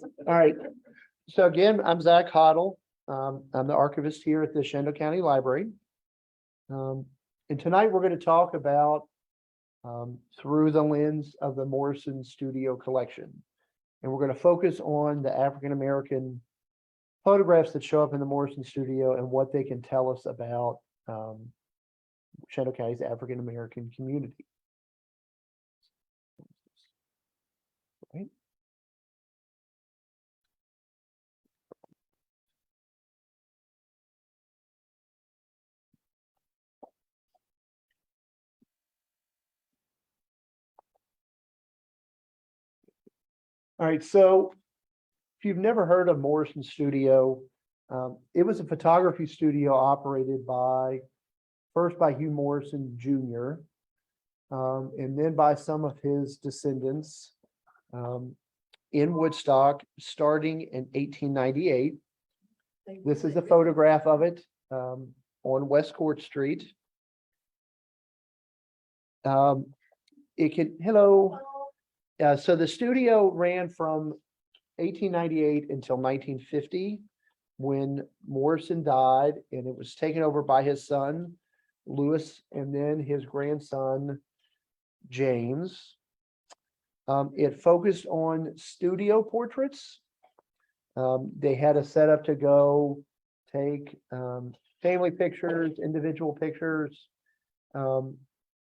All right. So again, I'm Zach Hoddle. I'm the archivist here at the Shenandoah County Library. And tonight we're going to talk about through the lens of the Morrison Studio collection. And we're going to focus on the African-American photographs that show up in the Morrison Studio and what they can tell us about Shenandoah County's African-American community. Right. All right, so if you've never heard of Morrison Studio, it was a photography studio operated first by Hugh Morrison Jr., and then by some of his descendants in Woodstock, starting in 1898. This is a photograph of it on West Court Street. Hello. So the studio ran from 1898 until 1950, when Morrison died, and it was taken over by his son, Louis, and then his grandson, James. It focused on studio portraits. They had a setup to go take family pictures, individual pictures.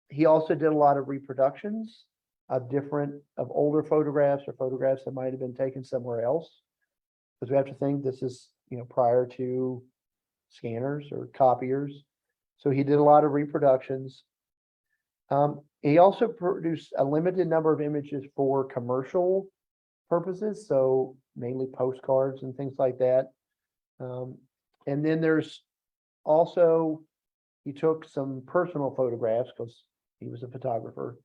He also did a lot of reproductions of older photographs or photographs that might have been taken somewhere else. Because we have to think this is, prior to scanners or copiers. So he did a lot of reproductions. He also produced a limited number of images for commercial purposes, so mainly postcards and things like that. And then there's also, he took some personal photographs because he was a photographer.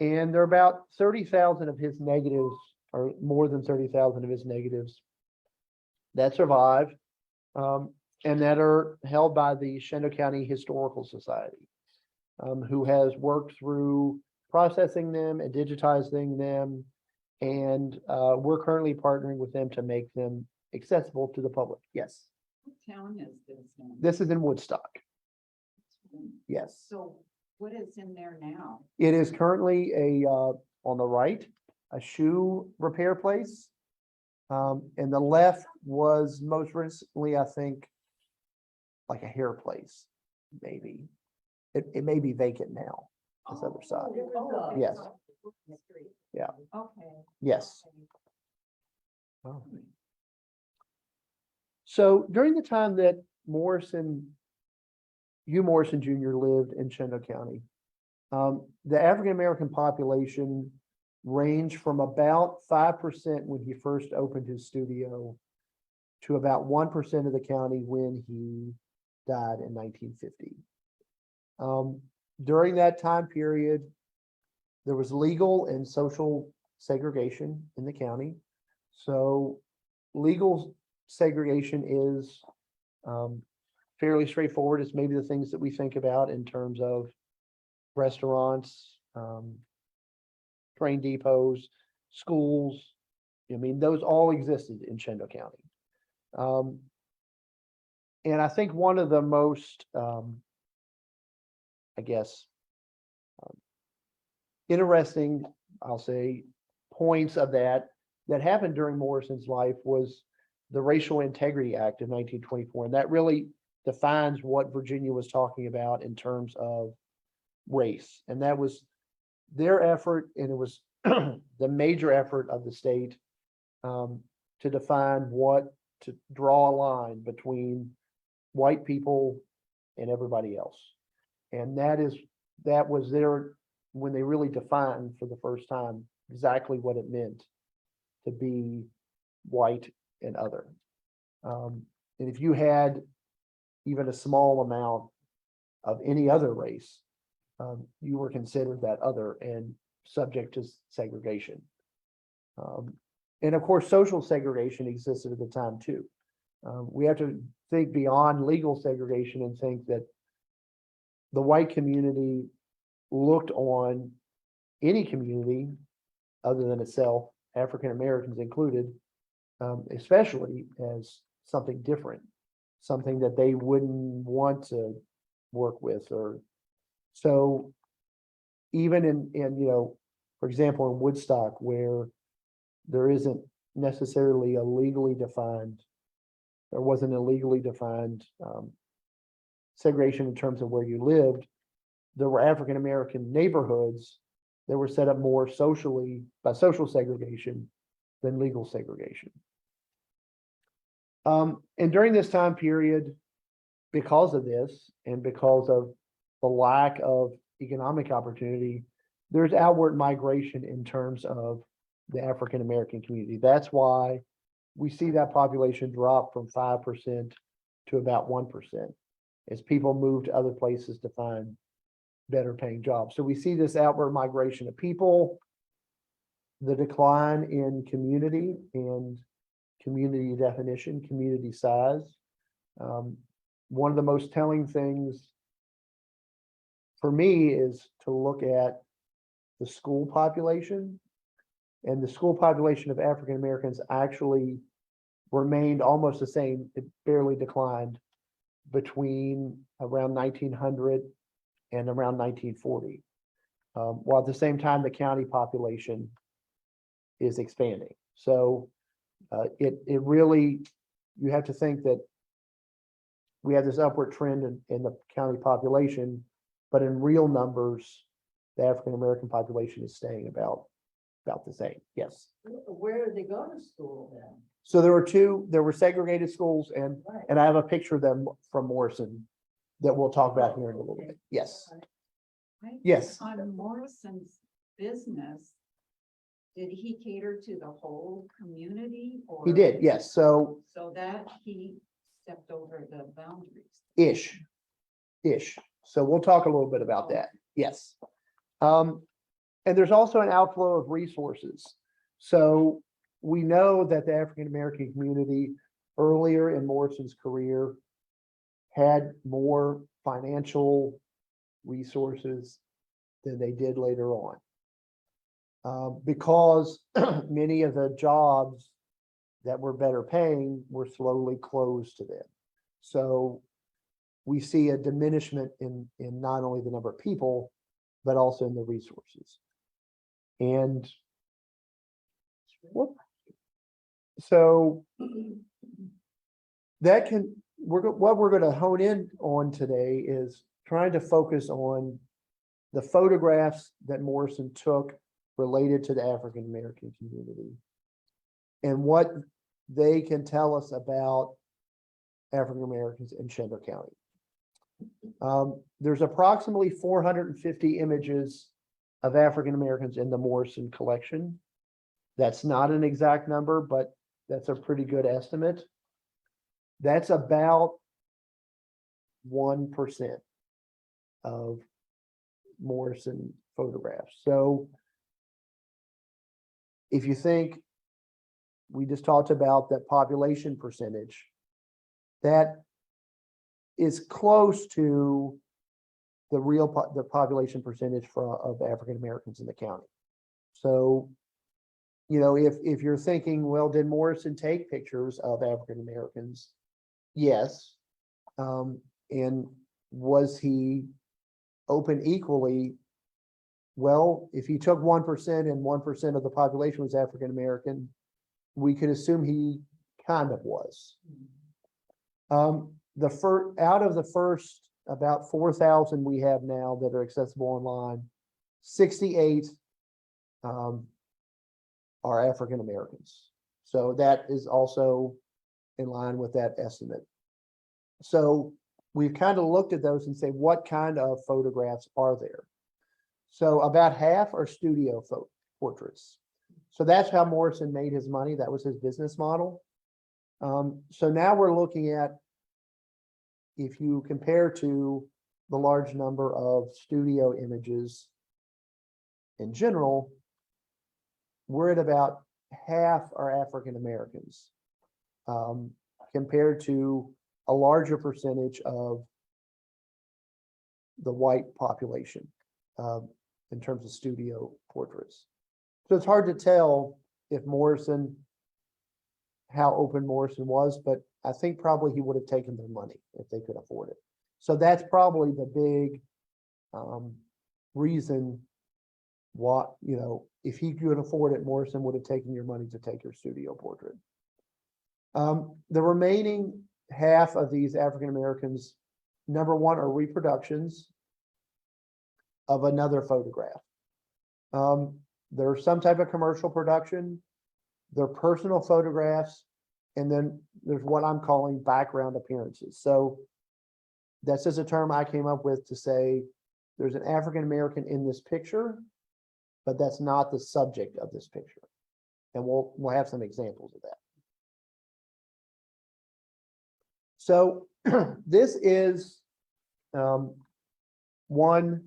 And there are about 30,000 of his negatives, or more than 30,000 of his negatives, that survive and that are held by the Shenandoah County Historical Society, who has worked through processing them and digitizing them. And we're currently partnering with them to make them accessible to the public. Yes. What town is this in? This is in Woodstock. Yes. So what is in there now? It is currently on the right, a shoe repair place. And the left was most recently, I think, like a hair place, maybe. It may be vacant now, this other side. Yes. Yeah. Okay. Yes. So during the time that Hugh Morrison Jr. lived in Shenandoah County, the African-American population ranged from about 5% when he first opened his studio to about 1% of the county when he died in 1950. During that time period, there was legal and social segregation in the county. So legal segregation is fairly straightforward. It's maybe the things that we think about in terms of restaurants, train depots, schools. I mean, those all existed in Shenandoah County. And I think one of the most, interesting, I'll say, points of that happened during Morrison's life was the Racial Integrity Act of 1924. And that really defines what Virginia was talking about in terms of race. And that was their effort, and it was the major effort of the state to define to draw a line between white people and everybody else. And that was there when they really defined for the first time exactly what it meant to be white and other. And if you had even a small amount of any other race, you were considered that other and subject to segregation. And of course, social segregation existed at the time too. We have to think beyond legal segregation and think that the white community looked on any community other than itself African Americans included, especially as something different, something that they wouldn't want to work with, or so even in for example, in Woodstock, where there isn't necessarily a legally defined, there wasn't a legally defined segregation in terms of where you lived, there were African American neighborhoods that were set up more socially by social segregation than legal segregation. And during this time period, because of this and because of the lack of economic opportunity, there's outward migration in terms of the African American community. That's why we see that population drop from 5% to about 1% as people move to other places to find better paying jobs. So we see this outward migration of people, the decline in community and community definition, community size. One of the most telling things for me is to look at the school population, and the school population of African Americans actually remained almost the same. It barely declined between around 1900 and around 1940, while at the same time the county population is expanding. So it really, you have to think that we have this upward trend in the county population, but in real numbers, the African American population is staying about the same. Yes. Where did they go to school then? So there were segregated schools, and I have a picture of them from Morrison that we'll talk about here in a little bit. Yes. Yes. On Morrison's business, did he cater to the whole community or? He did, yes. So So that he stepped over the boundaries. ish. So we'll talk a little bit about that. Yes. And there's also an outflow of resources. So we know that the African American community earlier in Morrison's career had more financial resources than they did later on. Because many of the jobs that were better paying were slowly closed to them. So we see a diminishment in not only the number of people, but also in the resources. And so that what we're going to hone in on today is trying to focus on the photographs that Morrison took related to the African American community and what they can tell us about African Americans in Shenandoah County. There's approximately 450 images of African Americans in the Morrison collection. That's not an exact number, but that's a pretty good estimate. That's about 1% of Morrison photographs. So if you think, we just talked about that population percentage, that is close to the population percentage of African Americans in the county. So, if you're thinking, well, did Morrison take pictures of African Americans? Yes. And was he open equally? Well, if he took 1% and 1% of the population was African American, we could assume he kind of was. Out of the first about 4,000 we have now that are accessible online, 68 are African Americans. So that is also in line with that estimate. So we've kind of looked at those and say, what kind of photographs are there? So about half are studio portraits. So that's how Morrison made his money. That was his business model. So now we're looking at, if you compare to the large number of studio images in general, we're at about half are African Americans, compared to a larger percentage of the white population in terms of studio portraits. So it's hard to tell if Morrison, how open Morrison was, but I think probably he would have taken their money if they could afford it. So that's probably the big reason why, if he could afford it, Morrison would have taken your money to take your studio portrait. The remaining half of these African Americans, number one, are reproductions of another photograph. There's some type of commercial production, they're personal photographs, and then there's what I'm calling background appearances. So that's just a term I came up with to say there's an African American in this picture, but that's not the subject of this picture. And we'll have some examples of that. So this is one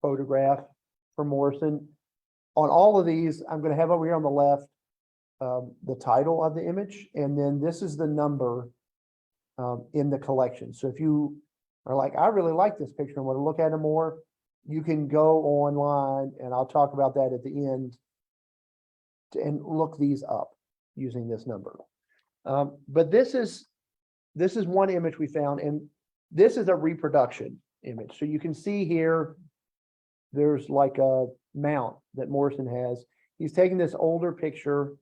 photograph from Morrison. On all of these, I'm going to have over here on the left the title of the image, and then this is the number in the collection. So if you are like, I really like this picture and want to look at it more, you can go online, and I'll talk about that at the end, and look these up using this number. But this is one image we found, and this is a reproduction image. So you can see here, there's like a mount that Morrison has. He's taking this older picture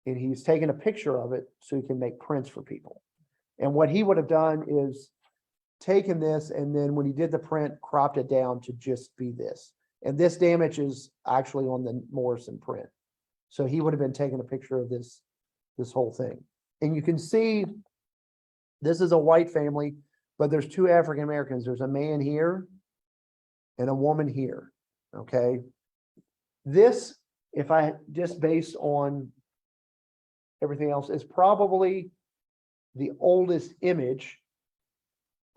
and he's taken a picture of it so he can make prints for people. And what he would have done is taken this, and then when he did the print, cropped it down to just be this. And this damage is actually on the Morrison print. So he would have been taking a picture of this whole thing. And you can see this is a white family, but there's two African Americans. There's a man here and a woman here. Okay. This, if I just based on everything else, is probably the oldest image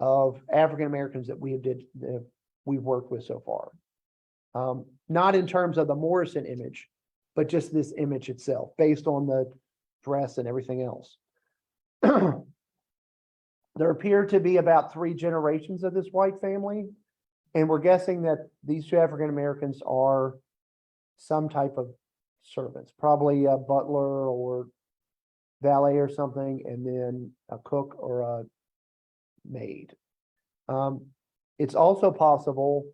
of African Americans that we've worked with so far. Not in terms of the Morrison image, but just this image itself, based on the dress and everything else. There appear to be about 3 generations of this white family, and we're guessing that these two African Americans are some type of servants, probably a butler or valet or something, and then a cook or a maid. It's also possible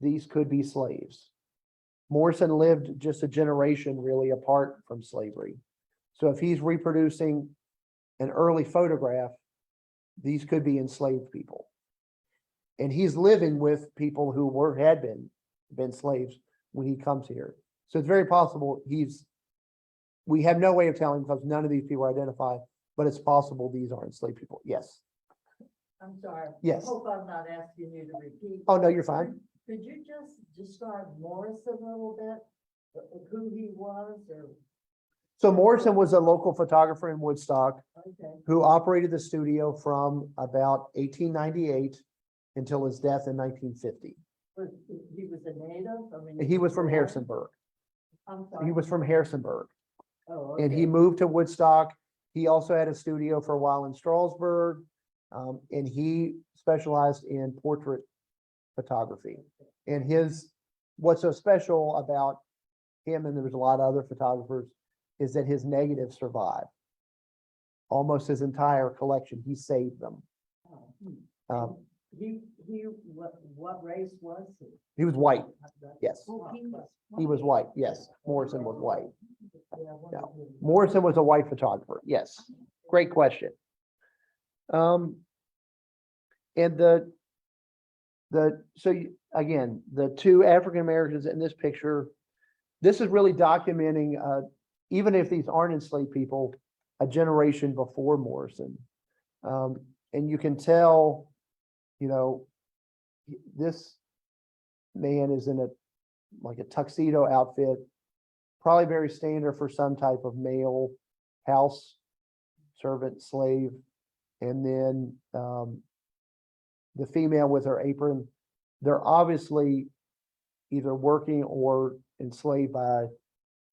these could be slaves. Morrison lived just a generation really apart from slavery. So if he's reproducing an early photograph, these could be enslaved people. And he's living with people who had been slaves when he comes here. So it's very possible we have no way of telling because none of these people are identified, but it's possible these are enslaved people. Yes. I'm sorry. Yes. I hope I'm not asking you to repeat. Oh, no, you're fine. Could you just describe Morrison a little bit, who he was, or, So Morrison was a local photographer in Woodstock okay, who operated the studio from about 1898 until his death in 1950. he was a native? I mean, He was from born? Harrisonburg. I'm sorry. He was from Harrisonburg, Oh, and he okay. moved to Woodstock. He also had a studio for a while in Strasbourg, and he specialized in portrait photography. And what's so special about him, and there was a lot of other photographers, is that his negatives survive. Almost his entire collection, he saved them. Oh, hmm. Um, What race was he? he was white, yes. Oh, He was white, yes. Morrison was white. Yeah, one No. of them. Morrison was a white photographer, yes. Great question. And again, the two African Americans in this picture, this is really documenting, even if these aren't enslaved people, a generation before Morrison. And you can tell, this man is in a tuxedo outfit, probably very standard for some type of male house servant, slave. And then the female with her apron, they're obviously either working or enslaved by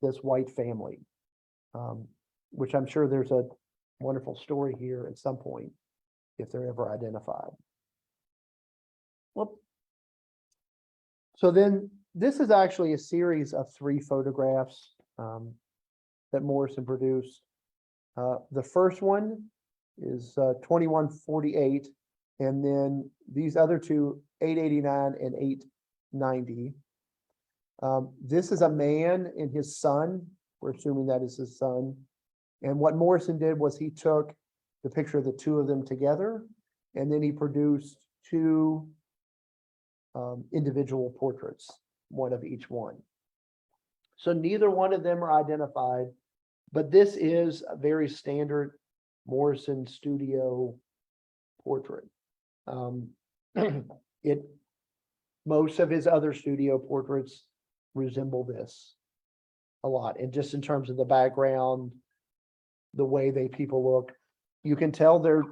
this white family, which I'm sure there's a wonderful story here at some point if they're ever identified. Well, so then this is actually a series of 3 photographs. that Morrison produced. The first one is 2148, and then these other two, 889 and 890. This is a man and his son. We're assuming that is his son. And what Morrison did was he took the picture of the two of them together, and then he produced two individual portraits, one of each one. So neither one of them are identified, but this is a very standard Morrison Studio portrait. Most of his other studio portraits resemble this a lot, and just in terms of the background, the way people look, you can tell they're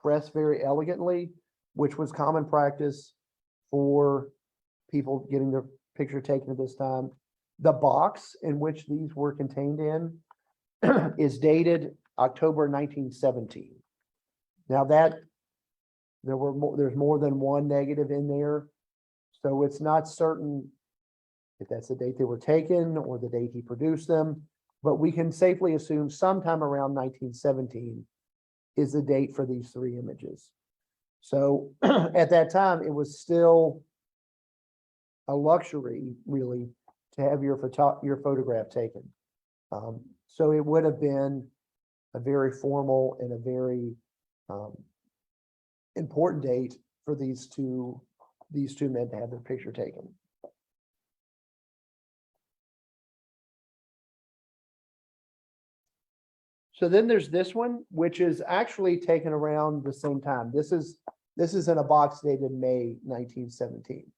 dressed very elegantly, which was common practice for people getting their picture taken at this time. The box in which these were contained in is dated October 1917. Now there's more than one negative in there, so it's not certain if that's the date they were taken or the date he produced them, but we can safely assume sometime around 1917 is the date for these three images. So at that time, it was still a luxury, really, to have your photograph taken. So it would have been a very formal and a very important date for these two men to have their picture taken. So then there's this one, which is actually taken around the same time. This is in a box dated May 1917.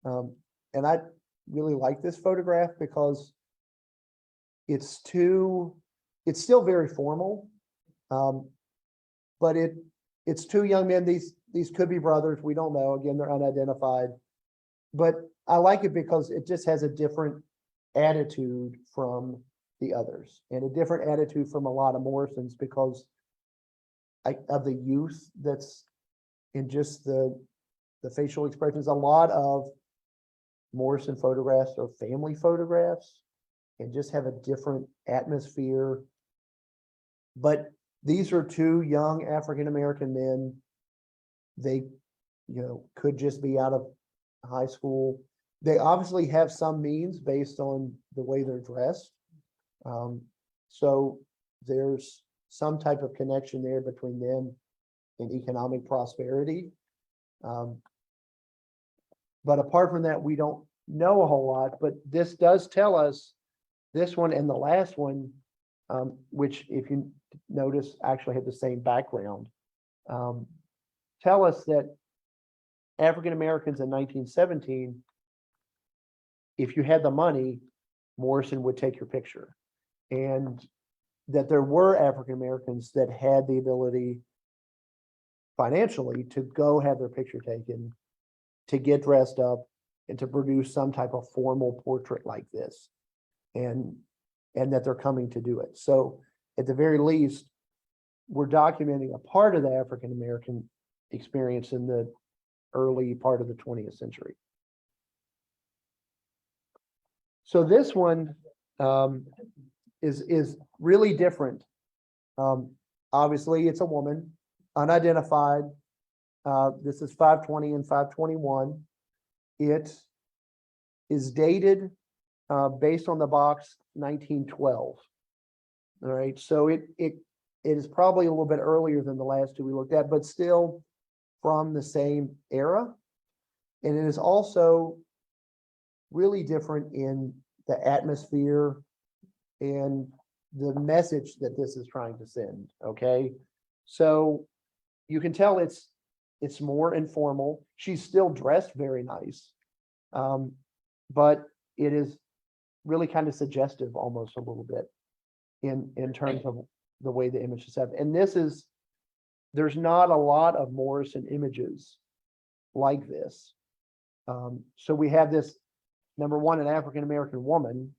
And I really like this photograph because it's still very formal. But it's two young men. These could be brothers. We don't know. Again, they're unidentified. But I like it because it just has a different attitude from the others, and a different attitude from a lot of Morrison's because of the youth that's in just the facial expressions. A lot of Morrison photographs are family photographs and just have a different atmosphere. But these are two young African-American men. They, could just be out of high school. They obviously have some means based on the way they're dressed. So there's some type of connection there between them and economic prosperity. But apart from that, we don't know a whole lot, but this does tell us, this one and the last one, which if you notice actually had the same background, tell us that African Americans in 1917, if you had the money, Morrison would take your picture. And that there were African Americans that had the ability financially to go have their picture taken, to get dressed up, and to produce some type of formal portrait like this, and that they're coming to do it. So at the very least, we're documenting a part of the African American experience in the early part of the 20th century. So this one is really different. Obviously, it's a woman, unidentified. This is 520 and 521. It is dated based on the box 1912. All right, so it is probably a little bit earlier than the last two we looked at, but still from the same era. And it is also really different in the atmosphere and the message that this is trying to send. Okay, so you can tell it's more informal. She's still dressed very nice, but it is really kind of suggestive, almost a little bit, in terms of the way the image is set. And there's not a lot of Morrison images like this. So we have this, number one, an African American woman,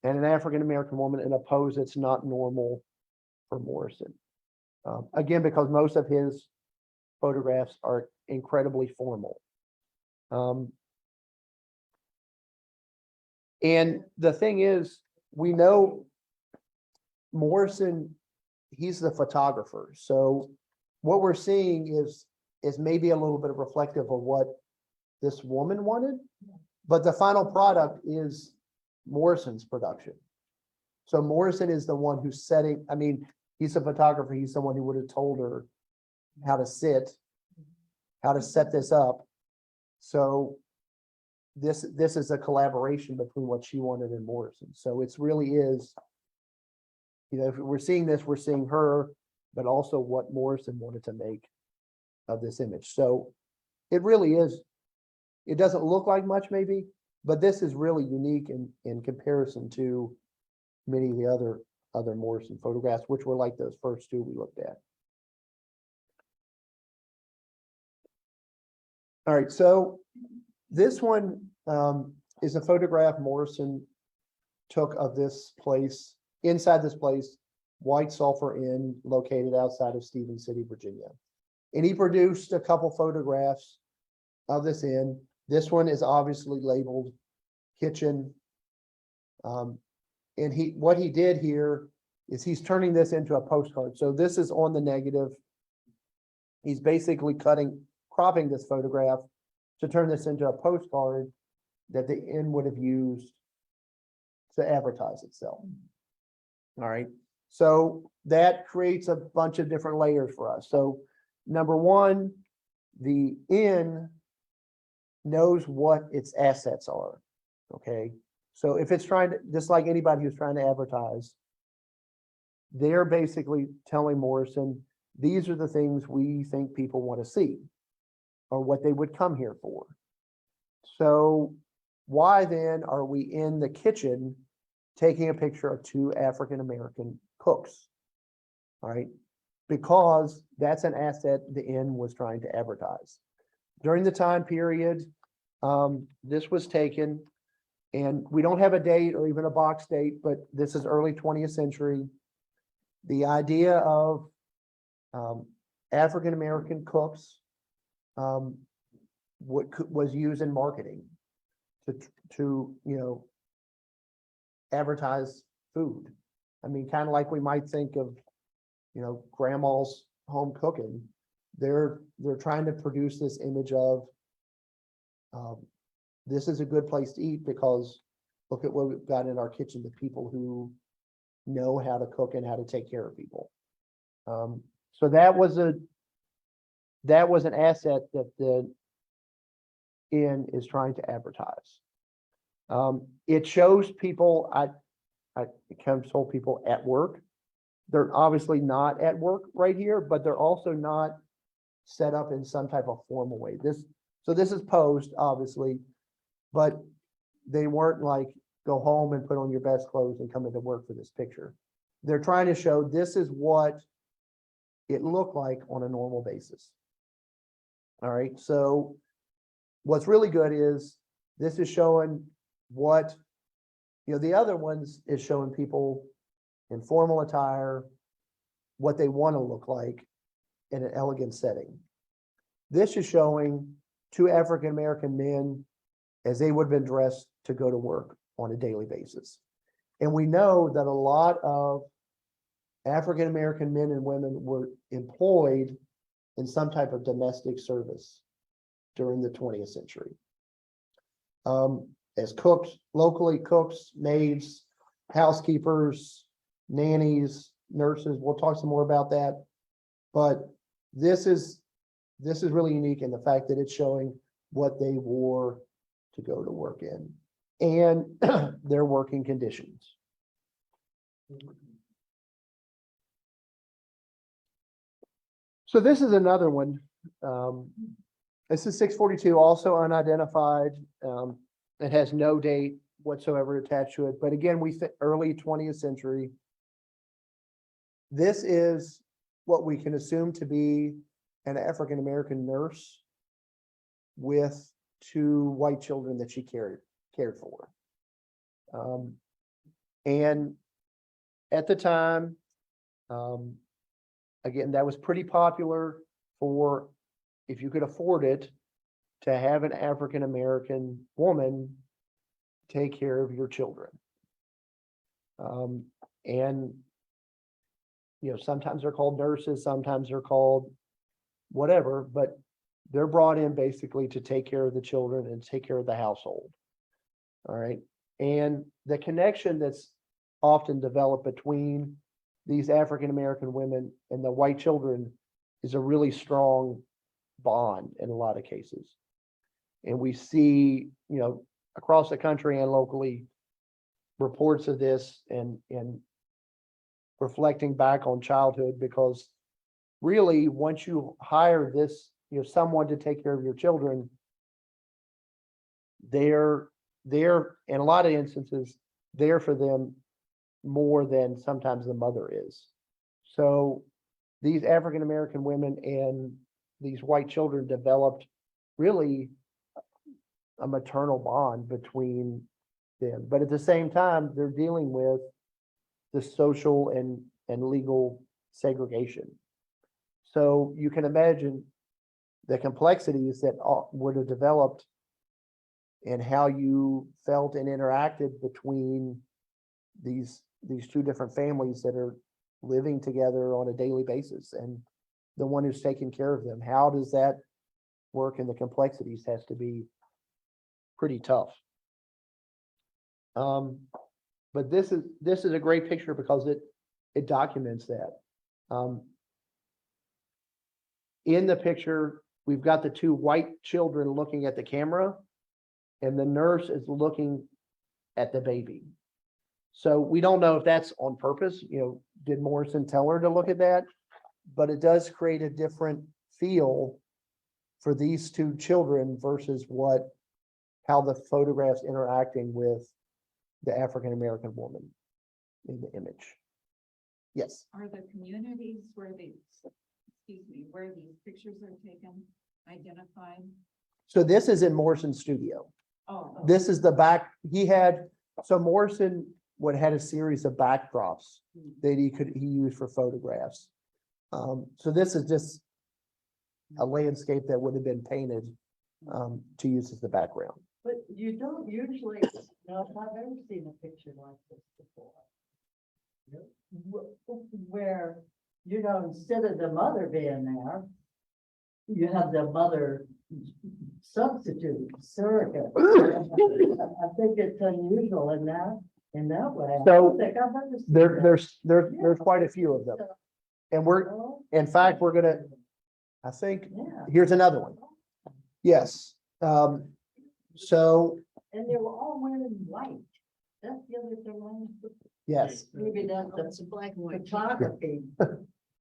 and an African American woman in a pose that's not normal for Morrison. Again, because most of his photographs are incredibly formal. And the thing is, we know Morrison, he's the photographer, so what we're seeing is maybe a little bit of reflective of what this woman wanted, but the final product is Morrison's production. So Morrison is the one who's setting, I mean, he's a photographer, he's someone who would have told her how to sit, how to set this up. So this is a collaboration between what she wanted and Morrison. So it's really is, you know, if we're seeing this, we're seeing her, but also what Morrison wanted to make of this image. So it really is, it doesn't look like much maybe, but this is really unique in comparison to many of the other Morrison photographs, which were like those first two we looked at. All right, so this one is a photograph Morrison took of this place, inside this place, White Sulphur Inn, located outside of Stephen City, Virginia. And he produced a couple photographs of this inn. This one is obviously labeled kitchen. And what he did here is he's turning this into a postcard. So this is on the negative. He's basically cropping this photograph to turn this into a postcard that the inn would have used to advertise itself. All right, so that creates a bunch of different layers for us. So number one, the inn knows what its assets are, okay? So if it's trying to, just like anybody who's trying to advertise, they're basically telling Morrison, these are the things we think people want to see, or what they would come here for. So why then are we in the kitchen taking a picture of two African-American cooks? All right, because that's an asset the inn was trying to advertise. During the time period, this was taken, and we don't have a date or even a box date, but this is early 20th century. The idea of African-American cooks was used in marketing to you know, advertise food. I mean, kind of like we might think of, you know, grandma's home cooking. They're trying to produce this image of this is a good place to eat because look at what we've got in our kitchen, the people who know how to cook and how to take care of people. So that was an asset that the inn is trying to advertise. It shows people, I kind of told people at work. They're obviously not at work right here, but they're also not set up in some type of formal way. So this is posed, obviously, but they weren't like, go home and put on your best clothes and come into work for this picture. They're trying to show this is what it looked like on a normal basis. All right, so what's really good is this is showing what, you know, the other ones is showing people in formal attire, what they want to look like in an elegant setting. This is showing two African-American men as they would have been dressed to go to work on a daily basis. And we know that a lot of African-American men and women were employed in some type of domestic service during the 20th century. As cooks, locally cooks, maids, housekeepers, nannies, nurses. We'll talk some more about that. But this is really unique in the fact that it's showing what they wore to go to work in and their working conditions. So this is another one. This is 642, also unidentified. It has no date whatsoever attached to it. But again, we think early 20th century. This is what we can assume to be an African-American nurse with two white children that she cared for. And at the time, again, that was pretty popular for, if you could afford it, to have an African-American woman take care of your children. And sometimes they're called nurses, sometimes they're called whatever, but they're brought in basically to take care of the children and take care of the household. All right. And the connection that's often developed between these African-American women and the white children is a really strong bond in a lot of cases. And we see, across the country and locally reports of this and reflecting back on childhood, because really once you hire this, someone to take care of your children, they're in a lot of instances there for them more than sometimes the mother is. So these African-American women and these white children developed really a maternal bond between them. But at the same time, they're dealing with the social and legal segregation. So you can imagine the complexities that would have developed and how you felt and interacted between these two different families that are living together on a daily basis, and the one who's taking care of them. How does that work? And the complexities has to be pretty tough. But this is a great picture because it documents that. In the picture, we've got the two white children looking at the camera, and the nurse is looking at the baby. So we don't know if that's on purpose, did Morrison tell her to look at that? But it does create a different feel for these two children versus how the photograph's interacting with the African-American woman in the image. Yes. Are the communities where where these pictures are taken identified? So this is in Morrison Studio. Oh. This is the back, so Morrison had a series of backdrops that he used for photographs. So this is just a landscape that would have been painted to use as the background. But you don't usually, no, I've ever seen a picture like this before. Where, instead of the mother being there, you have the mother substitute, surrogate. I think it's unusual in that way. I So, don't think I've ever seen that. There's quite a few of them. And in fact, we're gonna, I think, Yeah. here's another one. Yes. So, And they were all wearing white. That's the other thing. yes, Maybe that's a black and white photography.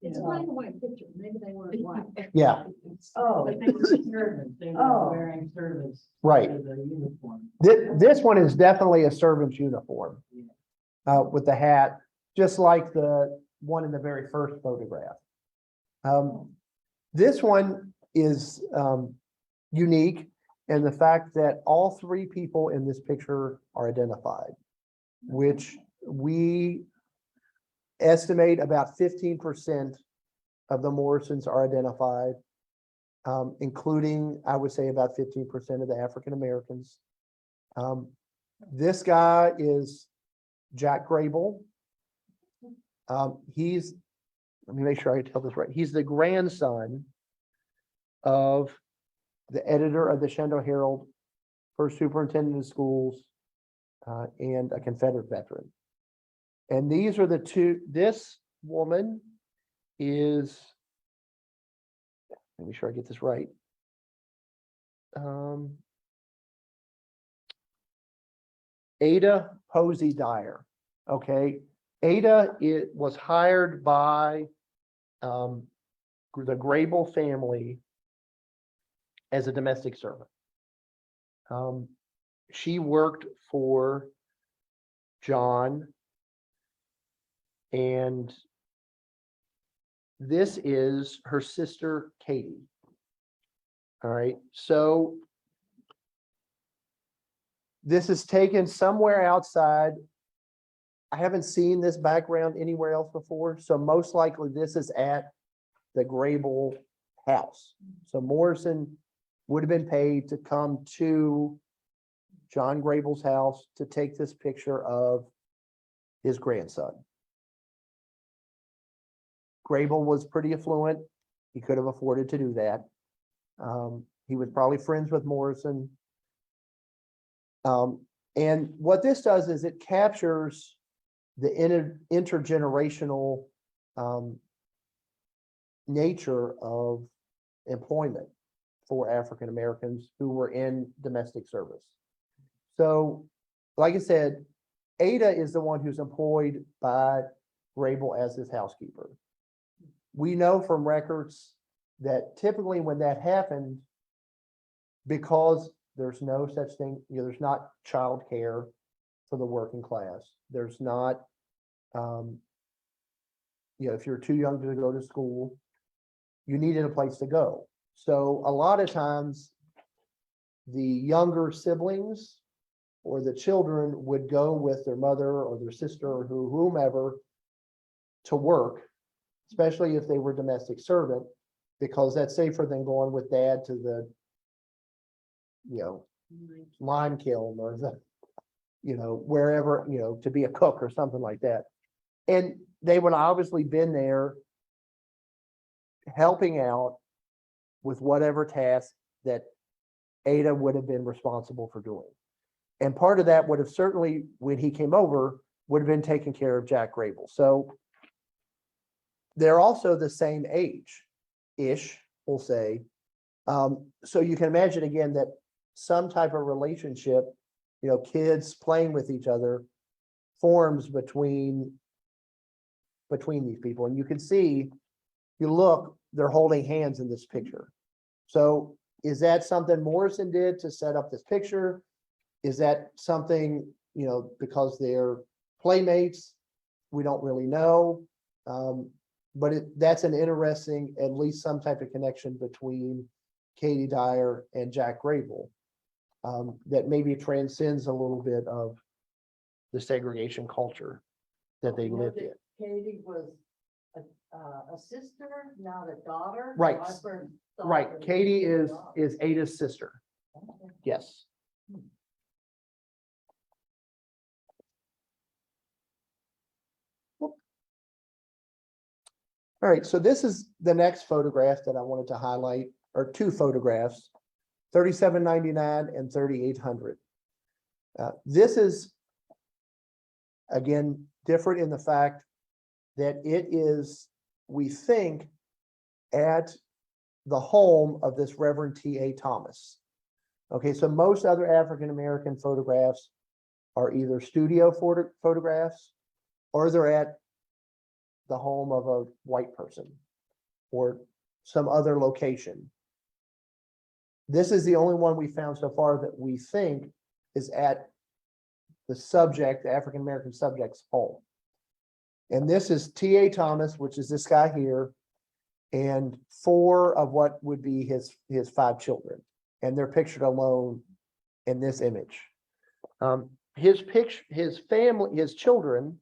It's a black and white picture. Maybe they weren't white. yeah, Oh. But they were servants. They were wearing servants. right. As a uniform. This one is definitely a servant's uniform. With the hat, just like the one in the very first photograph. This one is unique in the fact that all three people in this picture are identified, which we estimate about 15% of the Morrisons are identified, including, I would say, about 15% of the African Americans. This guy is Jack Grable. Let me make sure I tell this right. He's the grandson of the editor of the Shenandoah Herald, first superintendent of schools, and a Confederate veteran. And these are the two. This woman is, let me make sure I get this right. Ada Posey Dyer. Okay. Ada was hired by the Grable family as a domestic servant. She worked for John, and this is her sister, Katie. All right, so this is taken somewhere outside. I haven't seen this background anywhere else before, so most likely this is at the Grable house. So Morrison would have been paid to come to John Grable's house to take this picture of his grandson. Grable was pretty affluent. He could have afforded to do that. He was probably friends with Morrison. And what this does is it captures the intergenerational nature of employment for African Americans who were in domestic service. So, like I said, Ada is the one who's employed by Grable as his housekeeper. We know from records that typically when that happened, because there's no such thing, there's not childcare for the working class. There's not, if you're too young to go to school, you needed a place to go. So a lot of times the younger siblings or the children would go with their mother or their sister or whomever to work, especially if they were domestic servant, because that's safer than going with dad to the, lime kiln or the, wherever, to be a cook or something like that. And they would obviously been there helping out with whatever task that Ada would have been responsible for doing. And part of that would have certainly, when he came over, would have been taking care of Jack Grable. So they're also the same age-ish, we'll say. So you can imagine again that some type of relationship, kids playing with each other forms between these people. And you can see, you look, they're holding hands in this picture. So is that something Morrison did to set up this picture? Is that something, because they're playmates? We don't really know. But that's an interesting, at least some type of connection between Katie Dyer and Jack Grable that maybe transcends a little bit of the segregation culture that they lived in. Katie was a sister, not a daughter. Right. So I first thought Right, that Katie she was is a daughter. Ada's sister. Okay. Yes. All right, so this is the next photograph that I wanted to highlight, or two photographs, 3799 and 3800. This is, again, different in the fact that it is, we think, at the home of this Reverend T.A. Thomas. Okay, so most other African-American photographs are either studio photographs or they're at the home of a white person or some other location. This is the only one we found so far that we think is at the subject, the African-American subject's home. And this is T.A. Thomas, which is this guy here, and four of what would be his five children. And they're pictured alone in this image. His family, his children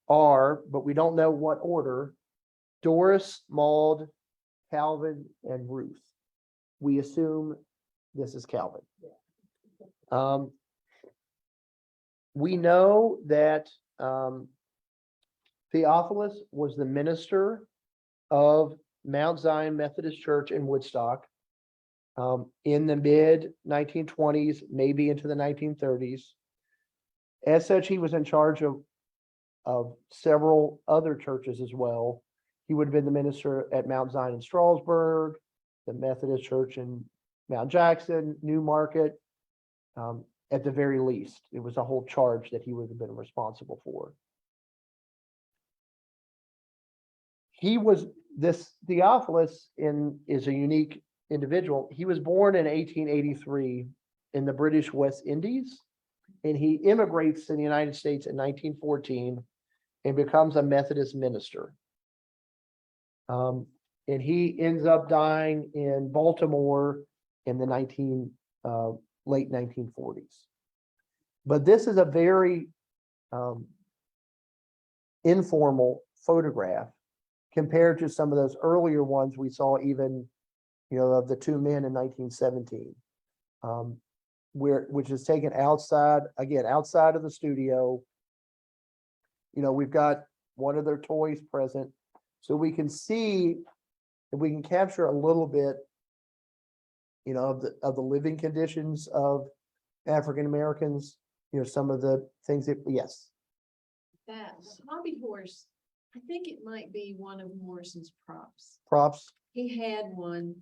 are, but we don't know what order, Doris, Maud, Calvin, and Ruth. We assume this is Calvin. We know that Theophilus was the minister of Mount Zion Methodist Church in Woodstock in the mid 1920s, maybe into the 1930s. As such, he was in charge of several other churches as well. He would have been the minister at Mount Zion in Strasburg, the Methodist Church in Mount Jackson, New Market. At the very least, it was a whole charge that he would have been responsible for. This Theophilus is a unique individual. He was born in 1883 in the British West Indies, and he immigrates to the United States in 1914 and becomes a Methodist minister. And he ends up dying in Baltimore in the late 1940s. But this is a very informal photograph compared to some of those earlier ones we saw, even, of the two men in 1917, which is taken outside, again, outside of the studio. We've got one of their toys present. So we can see, if we can capture a little bit, of the living conditions of African Americans, some of the things that, yes, That hobby horse, I think it might be one of Morrison's props. props. He had one,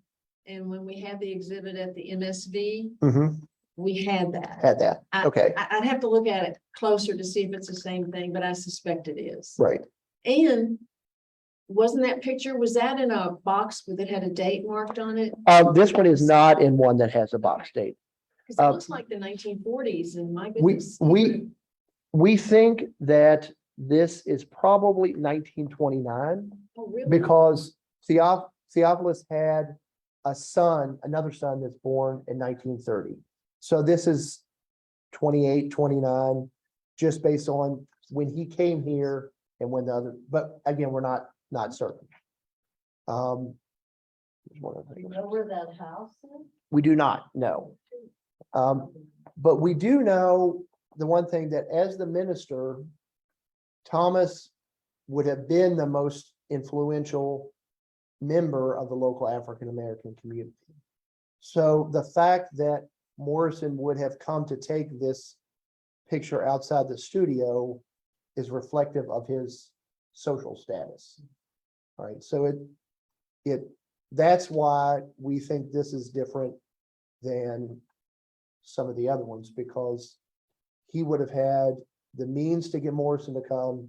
and when we had the exhibit at the MSV, Mm-hmm. we had that. Had that, I- okay, I'd have to look at it closer to see if it's the same thing, but I suspect it is. right. And wasn't that picture, was that in a box that had a date marked on it? This one is not in one that has a box date. Because it looks like the 1940s, and my We, goodness. we think that this is probably 1929 Oh, really? because Theophilus had another son that's born in 1930. So this is 28, 29, just based on when he came here and when the other, but again, we're not certain. There's one other You thing. know where that house is? We do not know. But we do know the one thing, that as the minister, Thomas would have been the most influential member of the local African American community. So the fact that Morrison would have come to take this picture outside the studio is reflective of his social status. All right, so that's why we think this is different than some of the other ones, because he would have had the means to get Morrison to come,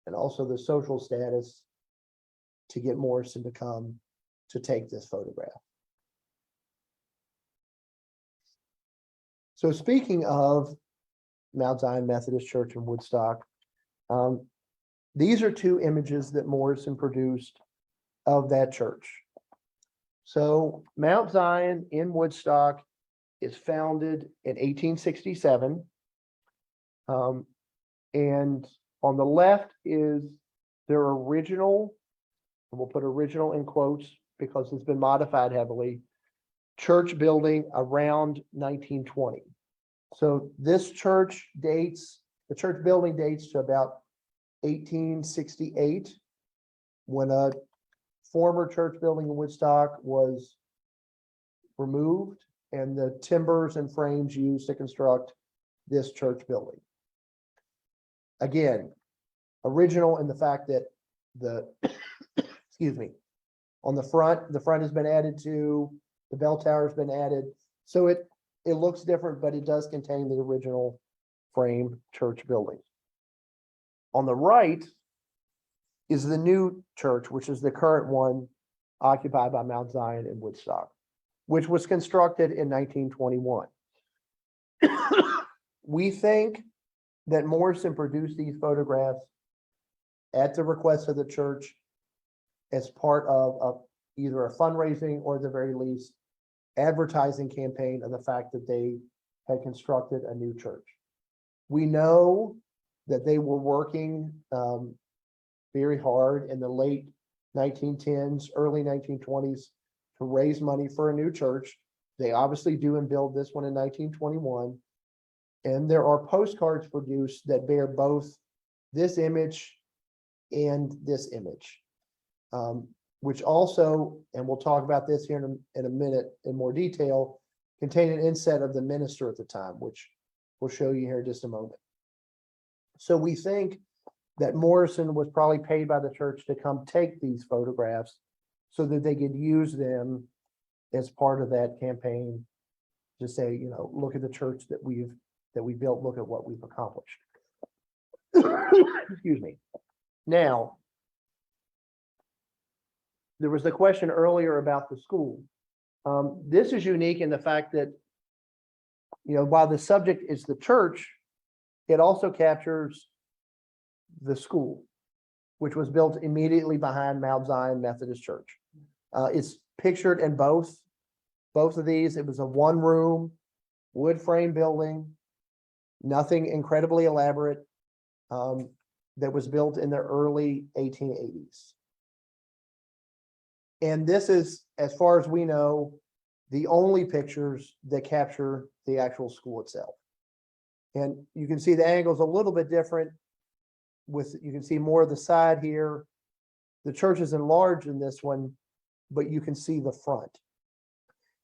and also the social status to get Morrison to come to take this photograph. So speaking of Mount Zion Methodist Church in Woodstock, these are two images that Morrison produced of that church. So Mount Zion in Woodstock is founded in 1867. And on the left is their original, and we'll put original in quotes because it's been modified heavily, church building around 1920. So this church dates, the church building dates to about 1868, when a former church building in Woodstock was removed and the timbers and frames used to construct this church building. Again, original in the fact that excuse me, on the front has been added to, the bell tower's been added. So it looks different, but it does contain the original frame church building. On the right is the new church, which is the current one occupied by Mount Zion in Woodstock, which was constructed in 1921. We think that Morrison produced these photographs at the request of the church as part of either a fundraising or at the very least advertising campaign of the fact that they had constructed a new church. We know that they were working very hard in the late 1910s, early 1920s to raise money for a new church. They obviously do and build this one in 1921. And there are postcards produced that bear both this image and this image, which also, and we'll talk about this here in a minute in more detail, contain an inset of the minister at the time, which we'll show you here in just a moment. So we think that Morrison was probably paid by the church to come take these photographs so that they could use them as part of that campaign to say, look at the church that we built, look at what we've accomplished. Excuse me. Now, there was the question earlier about the school. This is unique in the fact that, while the subject is the church, it also captures the school, which was built immediately behind Mount Zion Methodist Church. It's pictured in both of these. It was a one-room wood frame building, nothing incredibly elaborate, that was built in the early 1880s. And this is, as far as we know, the only pictures that capture the actual school itself. And you can see the angle's a little bit different with, you can see more of the side here. The church is enlarged in this one, but you can see the front.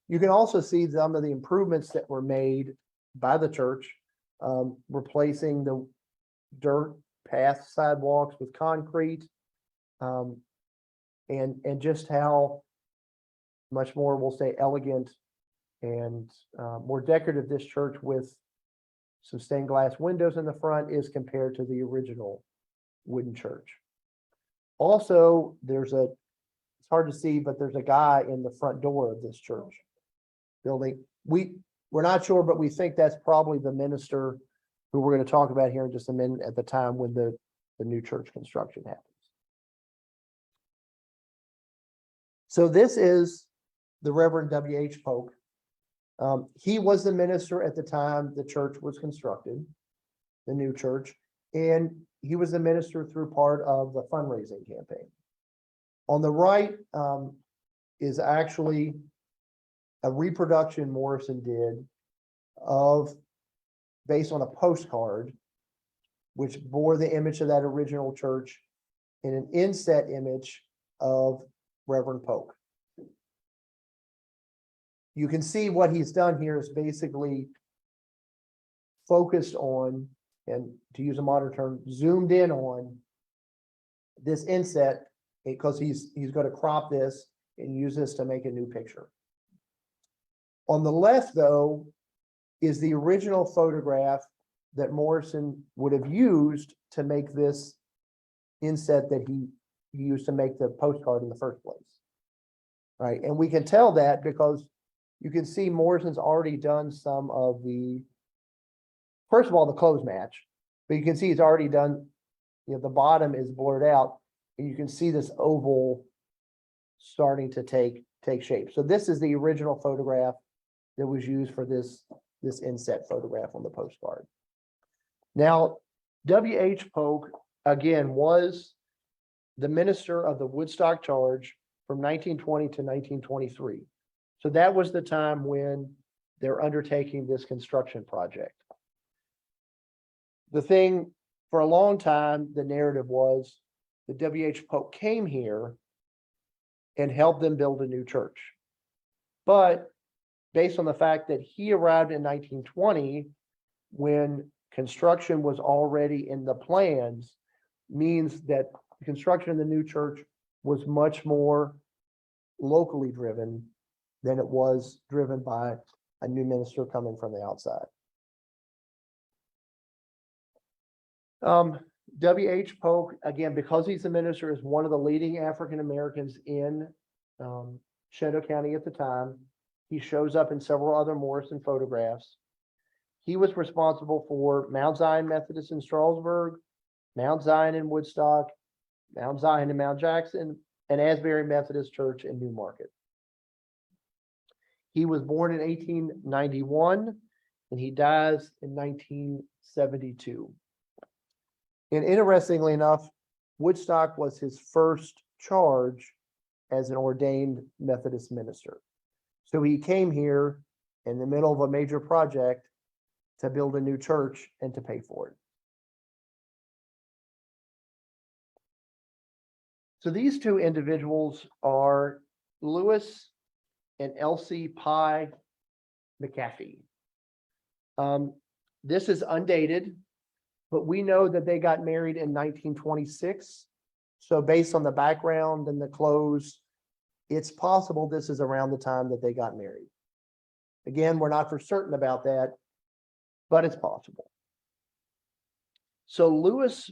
You can also see some of the improvements that were made by the church, replacing the dirt path sidewalks with concrete. And just how much more, we'll say, elegant and more decorative this church with some stained glass windows in the front is compared to the original wooden church. Also, it's hard to see, but there's a guy in the front door of this church building. We're not sure, but we think that's probably the minister who we're going to talk about here in just a minute at the time when the new church construction happens. So this is the Reverend W.H. Polk. He was the minister at the time the church was constructed, the new church, and he was the minister through part of the fundraising campaign. On the right is actually a reproduction Morrison did based on a postcard, which bore the image of that original church and an inset image of Reverend Polk. You can see what he's done here is basically focused on, and to use a modern term, zoomed in on this inset because he's going to crop this and use this to make a new picture. On the left, though, is the original photograph that Morrison would have used to make this inset that he used to make the postcard in the first place. Right, and we can tell that because you can see Morrison's already done some of first of all, the clothes match, but you can see he's already done, the bottom is blurred out, and you can see this oval starting to take shape. So this is the original photograph that was used for this inset photograph on the postcard. Now, W.H. Polk, again, was the minister of the Woodstock Charge from 1920 to 1923. So that was the time when they're undertaking this construction project. The thing, for a long time, the narrative was that W.H. Polk came here and helped them build a new church. But based on the fact that he arrived in 1920, when construction was already in the plans, means that the construction of the new church was much more locally driven than it was driven by a new minister coming from the outside. W.H. Polk, again, because he's a minister, is one of the leading African Americans in Shenandoah County at the time. He shows up in several other Morrison photographs. He was responsible for Mount Zion Methodist in Strasburg, Mount Zion in Woodstock, Mount Zion in Mount Jackson, and Asbury Methodist Church in Newmarket. He was born in 1891 and he dies in 1972. And interestingly enough, Woodstock was his first charge as an ordained Methodist minister. So he came here in the middle of a major project to build a new church and to pay for it. So these two individuals are Lewis and Elsie Pye McAfee. This is undated, but we know that they got married in 1926. So based on the background and the clothes, it's possible this is around the time that they got married. Again, we're not for certain about that, but it's possible. So Lewis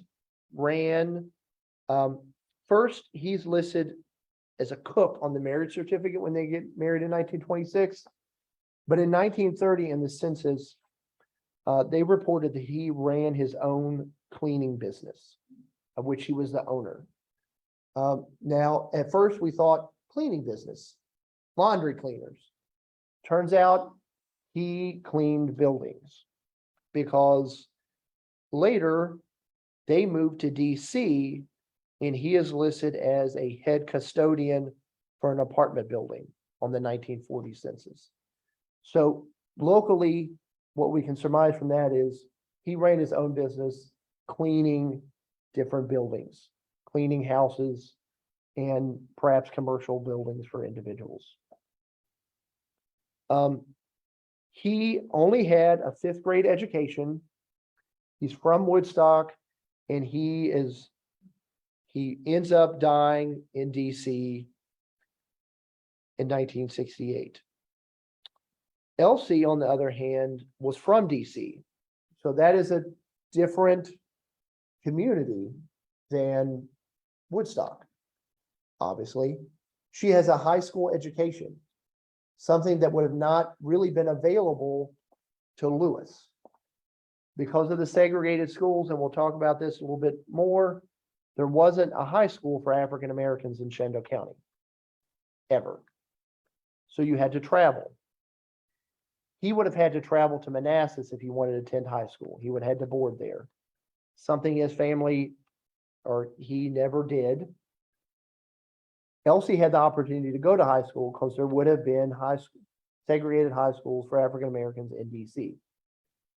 ran, first, he's listed as a cook on the marriage certificate when they get married in 1926. But in 1930, in the census, they reported that he ran his own cleaning business, of which he was the owner. Now, at first we thought cleaning business, laundry cleaners. Turns out he cleaned buildings because later they moved to DC and he is listed as a head custodian for an apartment building on the 1940 census. So locally, what we can surmise from that is he ran his own business cleaning different buildings, cleaning houses, and perhaps commercial buildings for individuals. He only had a 5th grade education. He's from Woodstock, and he ends up dying in DC in 1968. Elsie, on the other hand, was from DC. So that is a different community than Woodstock. Obviously, she has a high school education, something that would have not really been available to Lewis. Because of the segregated schools, and we'll talk about this a little bit more, there wasn't a high school for African Americans in Shenandoah County, ever. So you had to travel. He would have had to travel to Manassas if he wanted to attend high school. He would have had to board there. Something his family, or he never did. Elsie had the opportunity to go to high school because there would have been segregated high schools for African Americans in DC.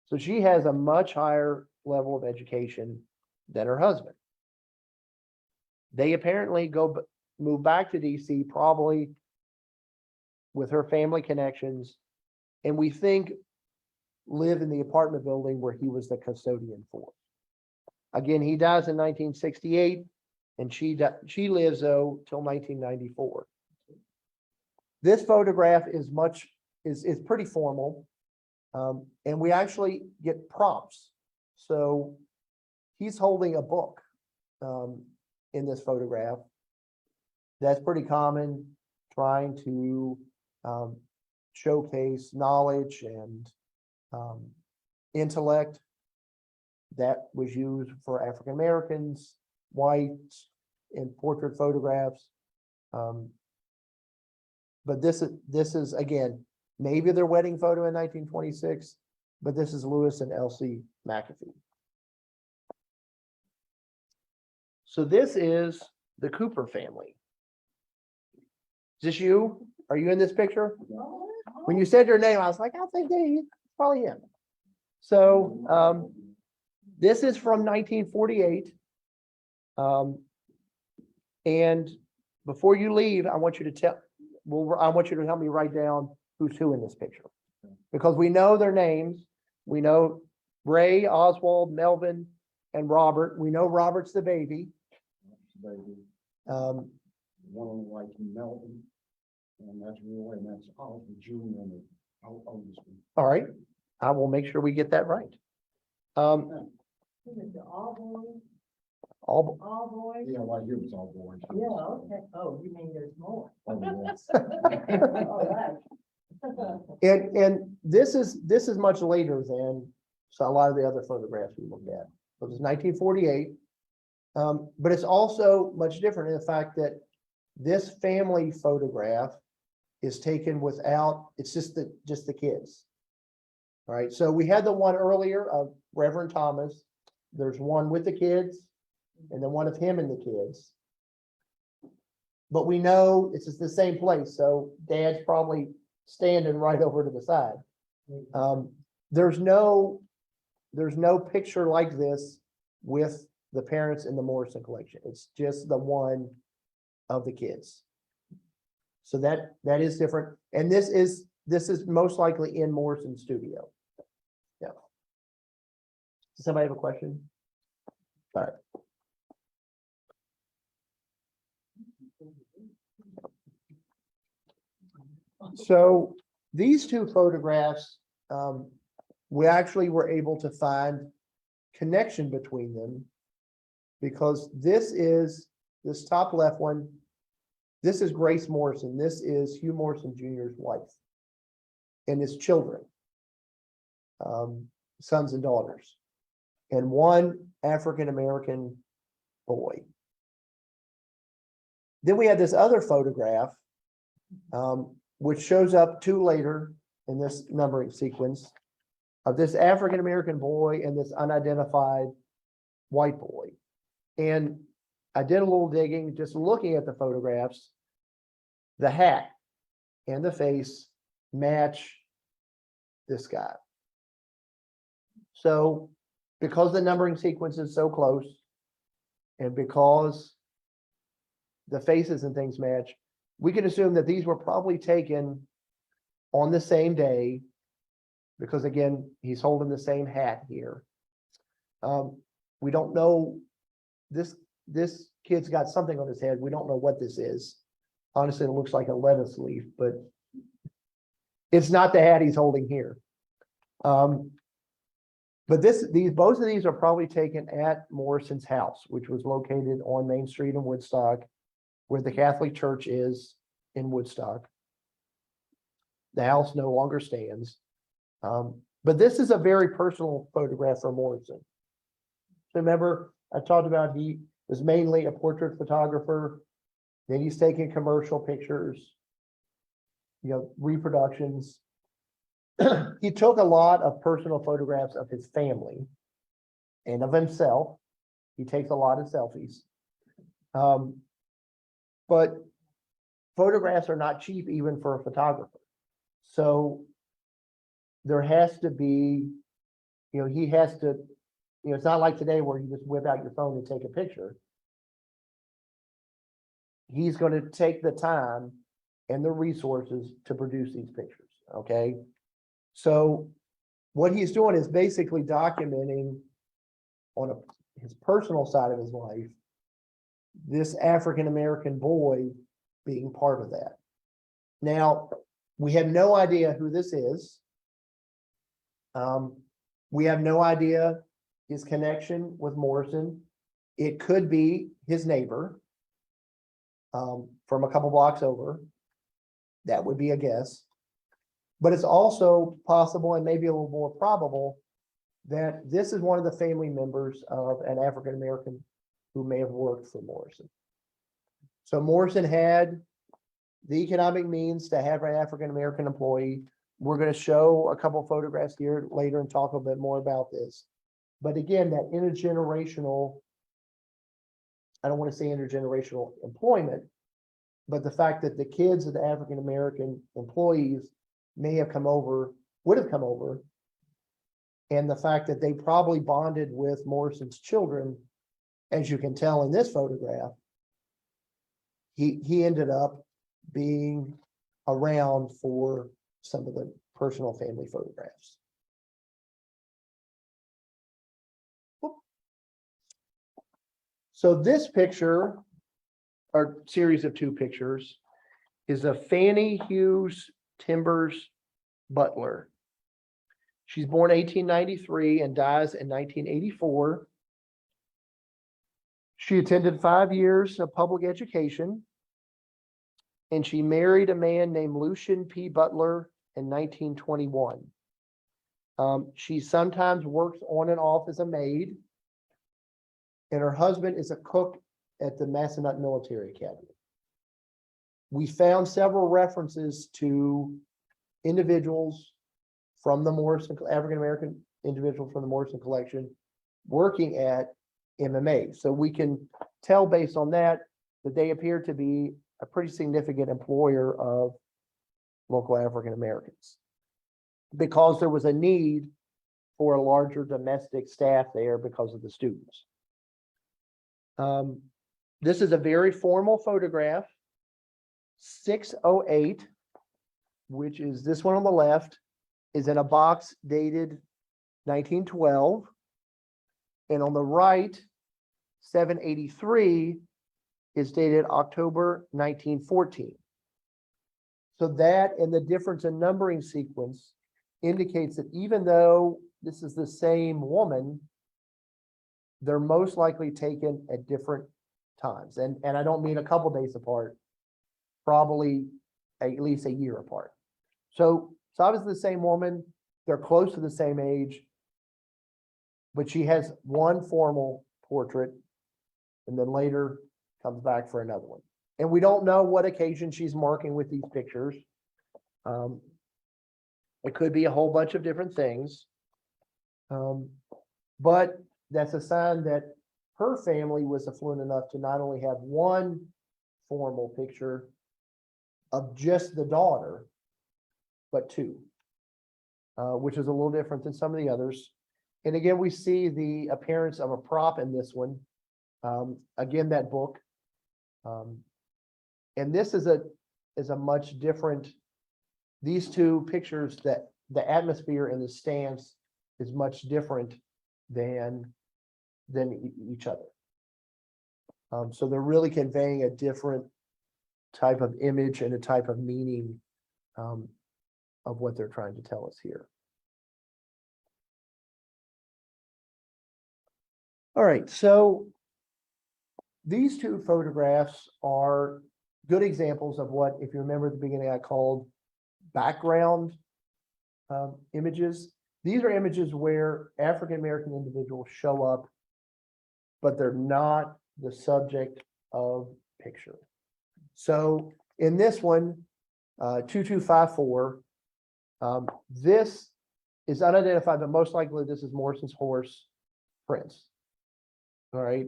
So she has a much higher level of education than her husband. They apparently move back to DC, probably with her family connections, and we think live in the apartment building where he was the custodian for. Again, he dies in 1968, and she lives though till 1994. This photograph is pretty formal, and we actually get prompts. So he's holding a book in this photograph. That's pretty common, trying to showcase knowledge and intellect. That was used for African Americans, whites, in portrait photographs. But this is again, maybe their wedding photo in 1926, but this is Lewis and Elsie McAfee. So this is the Cooper family. Is this you? Are you in this picture? When you said your name, I was like, I think he's probably him. So this is from 1948. And before you leave, I want you to help me write down who's who in this picture. Because we know their names. We know Ray, Oswald, Melvin, and Robert. We know Robert's the baby. One like Melvin, and that's Roy, and that's Oliver Jr. and the oldest one. All right. I will make sure we get that right. All boys, All, all boys? Yeah, right here was all boys. Yeah, okay. Oh, you mean there's more? Oh, yes. All right. and this is much later than a lot of the other photographs we looked at. It was 1948. But it's also much different in the fact that this family photograph is taken without, it's just the kids. All right, so we had the one earlier of Reverend Thomas. There's one with the kids, and then one of him and the kids. But we know it's just the same place, so Dad's probably standing right over to the side. There's no picture like this with the parents in the Morrison collection. It's just the one of the kids. So that is different. And this is most likely in Morrison Studio. Yeah. Does somebody have a question? All right. So these two photographs, we actually were able to find connection between them, because this top left one, this is Grace Morrison. This is Hugh Morrison Jr.'s wife and his children, sons and daughters, and one African-American boy. Then we have this other photograph, which shows up later in this numbering sequence, of this African-American boy and this unidentified white boy. And I did a little digging, just looking at the photographs. The hat and the face match this guy. So because the numbering sequence is so close, And because the faces and things match, we can assume that these were probably taken on the same day. Because again, he's holding the same hat here. We don't know, this kid's got something on his head. We don't know what this is. Honestly, it looks like a lettuce leaf, but it's not the hat he's holding here. But both of these are probably taken at Morrison's house, which was located on Main Street in Woodstock, where the Catholic Church is in Woodstock. The house no longer stands. But this is a very personal photograph for Morrison. Remember, I talked about he was mainly a portrait photographer. Then he's taking commercial pictures, reproductions. He took a lot of personal photographs of his family and of himself. He takes a lot of selfies. But photographs are not cheap even for a photographer. So there has to be, he has to, it's not like today where you just whip out your phone and take a picture. He's going to take the time and the resources to produce these pictures, okay? So what he's doing is basically documenting on his personal side of his life, this African-American boy being part of that. Now, we have no idea who this is. We have no idea his connection with Morrison. It could be his neighbor from a couple blocks over. That would be a guess. But it's also possible and maybe a little more probable that this is one of the family members of an African-American who may have worked for Morrison. So Morrison had the economic means to have an African-American employee. We're going to show a couple photographs here later and talk a bit more about this. But again, that intergenerational, I don't want to say intergenerational employment, but the fact that the kids of the African-American employees may have come over, would have come over, and the fact that they probably bonded with Morrison's children, as you can tell in this photograph, he ended up being around for some of the personal family photographs. So this picture, or series of two pictures, is of Fannie Hughes Timbers Butler. She's born 1893 and dies in 1984. She attended 5 years of public education, and she married a man named Lucian P. Butler in 1921. She sometimes works on and off as a maid, and her husband is a cook at the Massanutten Military Academy. We found several references to individuals from the Morrison, African-American individuals from the Morrison collection working at MMA. So we can tell based on that they appear to be a pretty significant employer of local African-Americans, because there was a need for a larger domestic staff there because of the students. This is a very formal photograph, 608, which is this one on the left, is in a box dated 1912. And on the right, 783 is dated October 1914. So that and the difference in numbering sequence indicates that even though this is the same woman, they're most likely taken at different times. And I don't mean a couple days apart, probably at least a year apart. So it's obviously the same woman. They're close to the same age, but she has one formal portrait and then later comes back for another one. And we don't know what occasion she's marking with these pictures. It could be a whole bunch of different things. But that's a sign that her family was affluent enough to not only have one formal picture of just the daughter, but two, which is a little different than some of the others. And again, we see the appearance of a prop in this one. Again, that book. And this is a much different, these two pictures, that the atmosphere and the stance is much different than each other. So they're really conveying a different type of image and a type of meaning of what they're trying to tell us here. All right, so these two photographs are good examples of what, if you remember at the beginning, I called background images. These are images where African-American individuals show up, but they're not the subject of picture. So in this one, 2254, this is unidentified, but most likely this is Morrison's horse prints. All right.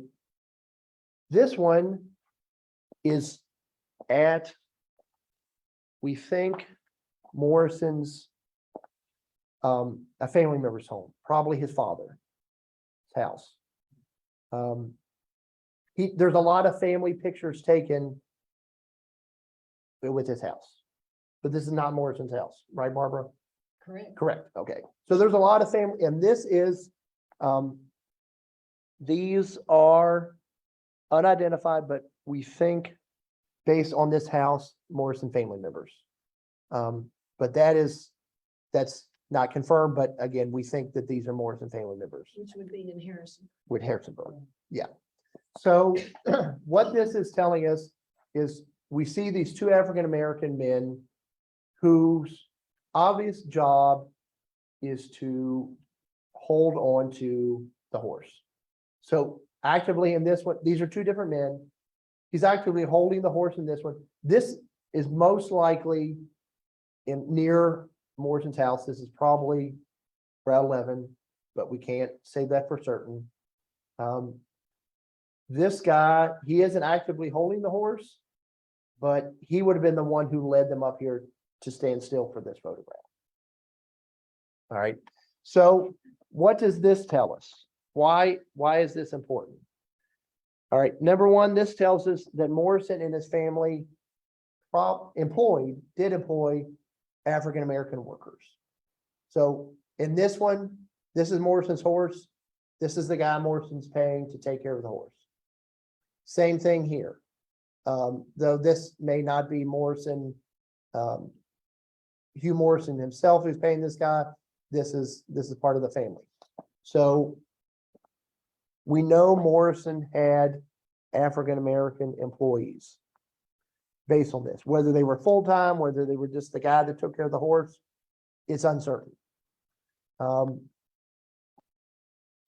This one is at, we think, Morrison's, a family member's home, probably his father's house. There's a lot of family pictures taken with his house, but this is not Morrison's house, right, Barbara? Correct. Correct, okay. So there's a lot of family, and this is, these are unidentified, but we think based on this house, Morrison family members. But that's not confirmed, but again, we think that these are Morrison family members Which would be in Harrison. with Harrisonburg. Yeah. So what this is telling us is we see these two African-American men whose obvious job is to hold on to the horse. So actively in this one, these are two different men. He's actively holding the horse in this one. This is most likely near Morrison's house. This is probably Route 11, but we can't say that for certain. This guy, he isn't actively holding the horse, but he would have been the one who led them up here to stand still for this photograph. All right. So what does this tell us? Why is this important? All right. Number one, this tells us that Morrison and his family did employ African-American workers. So in this one, this is Morrison's horse. This is the guy Morrison's paying to take care of the horse. Same thing here. Though this may not be Morrison, Hugh Morrison himself who's paying this guy, this is part of the family. So we know Morrison had African-American employees based on this, whether they were full-time, whether they were just the guy that took care of the horse, it's uncertain. So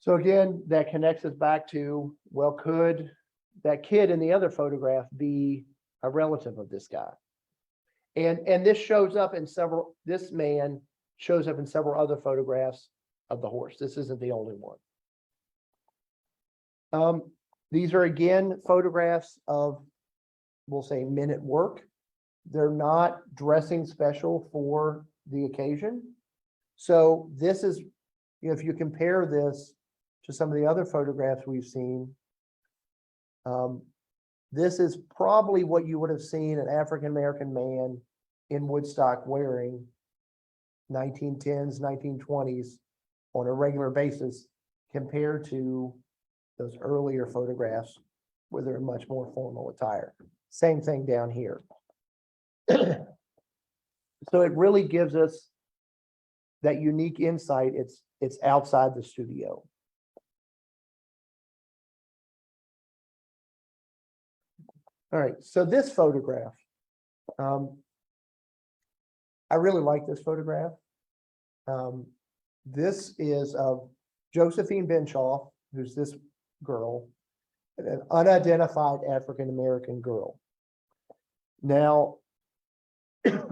again, that connects us back to, well, could that kid in the other photograph be a relative of this guy? And this shows up in this man shows up in several other photographs of the horse. This isn't the only one. These are again photographs of, we'll say, men at work. They're not dressing special for the occasion. So this is, if you compare this to some of the other photographs we've seen, this is probably what you would have seen an African-American man in Woodstock wearing 1910s, 1920s on a regular basis compared to those earlier photographs where they're in much more formal attire. Same thing down here. So it really gives us that unique insight. It's outside the studio. All right, so this photograph, I really like this photograph. This is of Josephine Benshaw, who's this girl, an unidentified African-American girl. Now,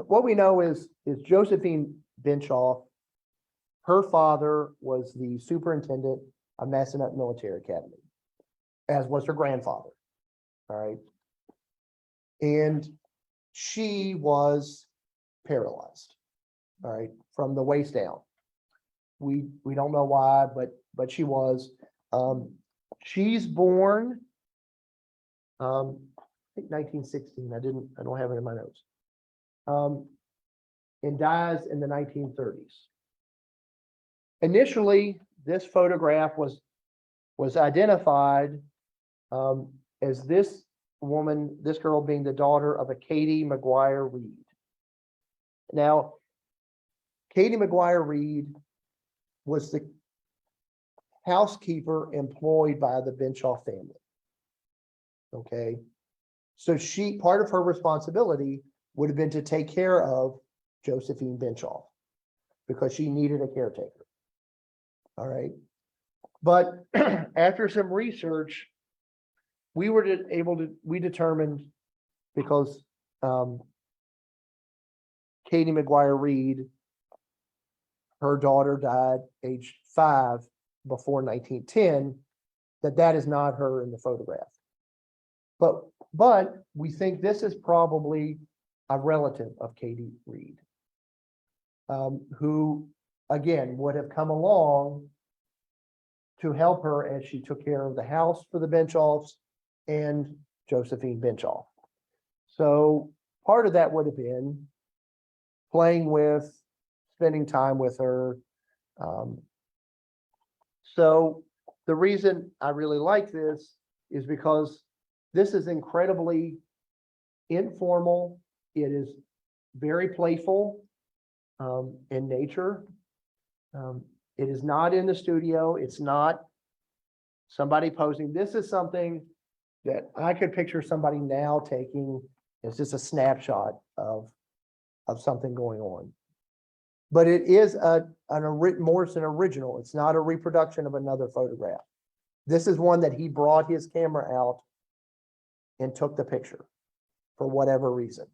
what we know is Josephine Benshaw, her father was the superintendent of Massanutten Military Academy, as was her grandfather. All right. And she was paralyzed, all right, from the waist down. We don't know why, but she was. She's born I think 1916, I don't have it in my notes. And dies in the 1930s. Initially, this photograph was identified as this woman, this girl being the daughter of a Katie McGuire Reed. Now, Katie McGuire Reed was the housekeeper employed by the Benshaw family. Okay, so part of her responsibility would have been to take care of Josephine Benshaw because she needed a caretaker. All right, but after some research, we determined, because Katie McGuire Reed, her daughter died aged 5 before 1910, that is not her in the photograph. But we think this is probably a relative of Katie Reed, who again would have come along to help her as she took care of the house for the Benshaws and Josephine Benshaw. So part of that would have been playing with, spending time with her. So the reason I really like this is because this is incredibly informal. It is very playful in nature. It is not in the studio. It's not somebody posing. This is something that I could picture somebody now taking. It's just a snapshot of something going on. But it is an Morrison original. It's not a reproduction of another photograph. This is one that he brought his camera out and took the picture for whatever reason.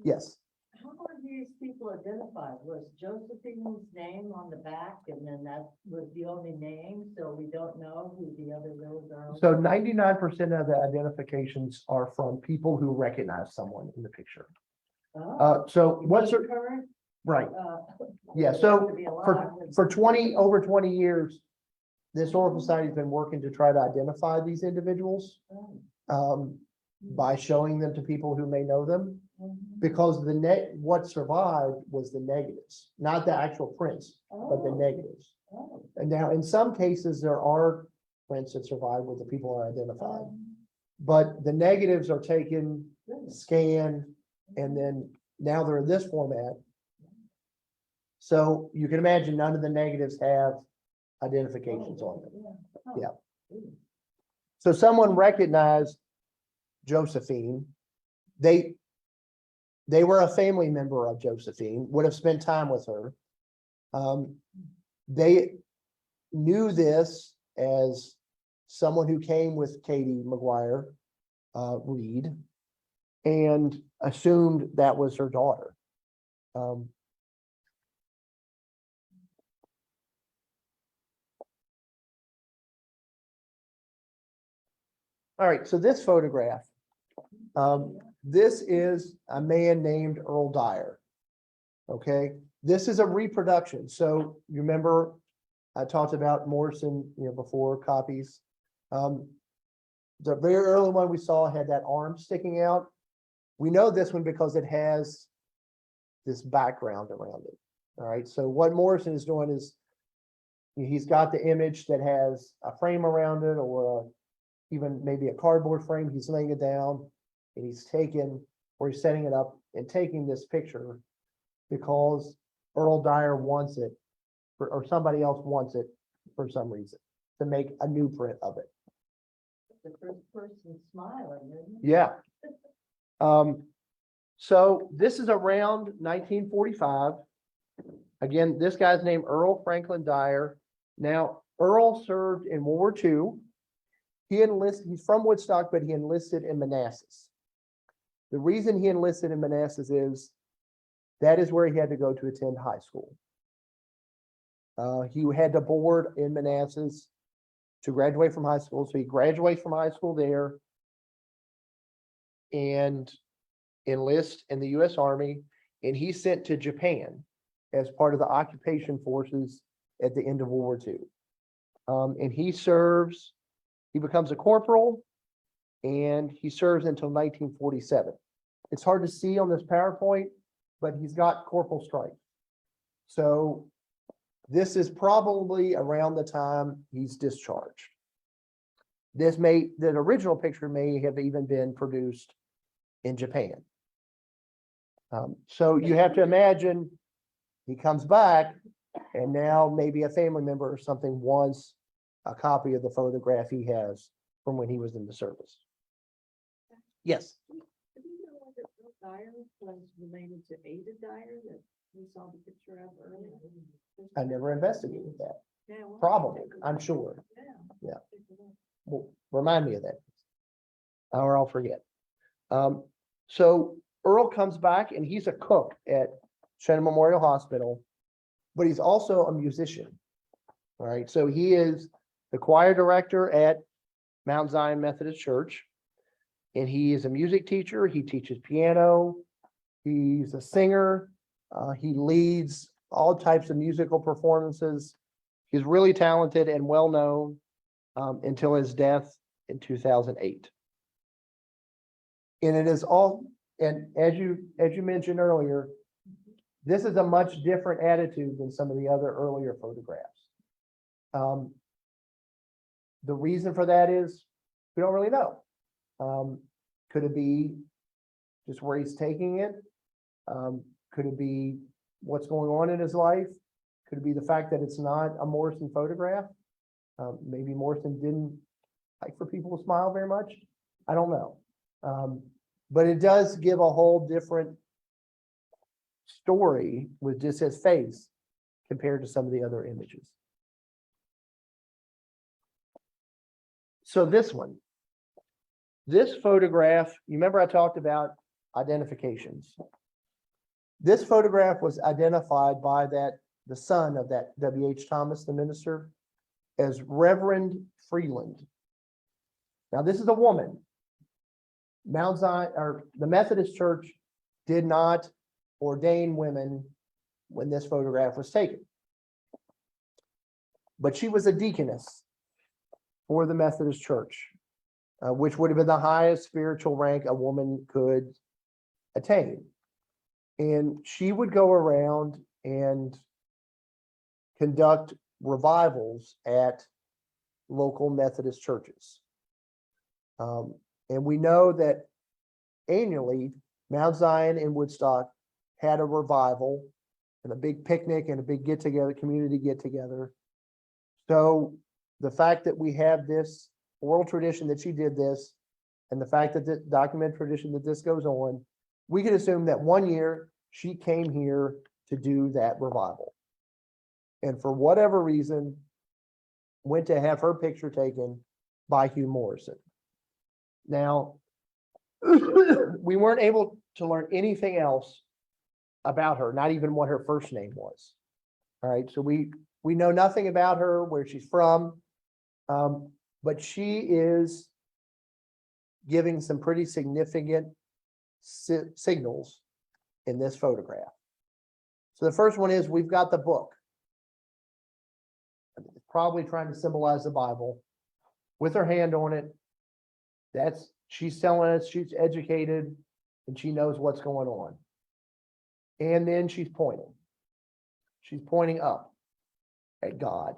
Yes. How were these people identified? Was Josephine's name on the back and then that was the only name, so we don't know who the other little girls? So 99% of the identifications are from people who recognize someone in the picture. Oh, So what's her, current? right? uh, Yeah, they so have to be alive For and- over 20 years, the Historical Society's been working to try to identify these individuals Oh, by showing them to people who may know them, mhm. because what survived was the negatives, not the actual prints, but the Oh, negatives. oh, And now in some cases, there are prints that survive where the people are identified, but the negatives are taken, goodness. scanned, and then now they're in this format. So you can imagine none of the negatives have identifications on them. Oh, Yeah. goodness. So someone recognized Josephine. They were a family member of Josephine, would have spent time with her. They knew this as someone who came with Katie McGuire Reed and assumed that was her daughter. All right, so this photograph, this is a man named Earl Dyer. Okay, this is a reproduction. So you remember I talked about Morrison, before copies. The very early one we saw had that arm sticking out. We know this one because it has this background around it. All right, so what Morrison is doing is he's got the image that has a frame around it, or even maybe a cardboard frame. He's laying it down and he's setting it up and taking this picture because Earl Dyer wants it, or somebody else wants it for some reason, to make a new print of it. The first person smiling, isn't it? Yeah. So this is around 1945. Again, this guy's named Earl Franklin Dyer. Now, Earl served in World War II. He's from Woodstock, but he enlisted in Manassas. The reason he enlisted in Manassas is that is where he had to go to attend high school. He had to board in Manassas to graduate from high school. So he graduates from high school there and enlists in the U.S. Army, and he's sent to Japan as part of the occupation forces at the end of World War II. And he becomes a corporal, and he serves until 1947. It's hard to see on this PowerPoint, but he's got corporal stripes. So this is probably around the time he's discharged. The original picture may have even been produced in Japan. So you have to imagine he comes back and now maybe a family member or something wants a copy of the photograph he has from when he was in the service. Yes, Do you know whether Bill Dyer was related to Ada Dyer that we saw the picture of earlier? I never investigated that. Yeah, well, Probably, I'm sure. Yeah. Well, remind me of that. Or I'll forget. So Earl comes back and he's a cook at Shenandoah Memorial Hospital, but he's also a musician. All right, so he is the choir director at Mount Zion Methodist Church. And he is a music teacher. He teaches piano. He's a singer. He leads all types of musical performances. He's really talented and well-known until his death in 2008. And it is all, and as you mentioned earlier, this is a much different attitude than some of the other earlier photographs. The reason for that is we don't really know. Could it be just where he's taking it? Could it be what's going on in his life? Could it be the fact that it's not a Morrison photograph? Maybe Morrison didn't like for people to smile very much. I don't know. But it does give a whole different story with just his face compared to some of the other images. So this one. This photograph, you remember I talked about identifications. This photograph was identified by the son of that W.H. Thomas, the minister, as Reverend Freeland. Now, this is a woman. Mount Zion, or the Methodist Church, did not ordain women when this photograph was taken. But she was a deaconess for the Methodist Church. Which would have been the highest spiritual rank a woman could attain. And she would go around and conduct revivals at local Methodist churches. And we know that annually, Mount Zion in Woodstock had a revival and a big picnic and a big get-together, community get-together. So the fact that we have this oral tradition that she did this, and the fact that the documented tradition that this goes on, we can assume that one year she came here to do that revival. And for whatever reason, went to have her picture taken by Hugh Morrison. Now, we weren't able to learn anything else about her, not even what her first name was. All right, so we know nothing about her, where she's from. But she is giving some pretty significant signals in this photograph. So the first one is we've got the book. Probably trying to symbolize the Bible with her hand on it. She's telling us she's educated and she knows what's going on. And then she's pointing. She's pointing up at God.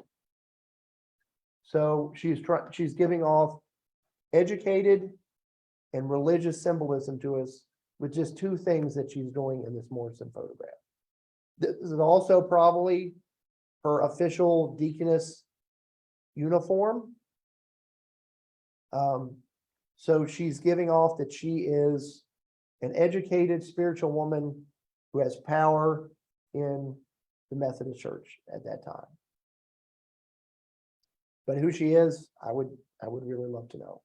So she's giving off educated and religious symbolism to us with just two things that she's doing in this Morrison photograph. This is also probably her official deaconess uniform. So she's giving off that she is an educated spiritual woman who has power in the Methodist Church at that time. But who she is, I would really love to know.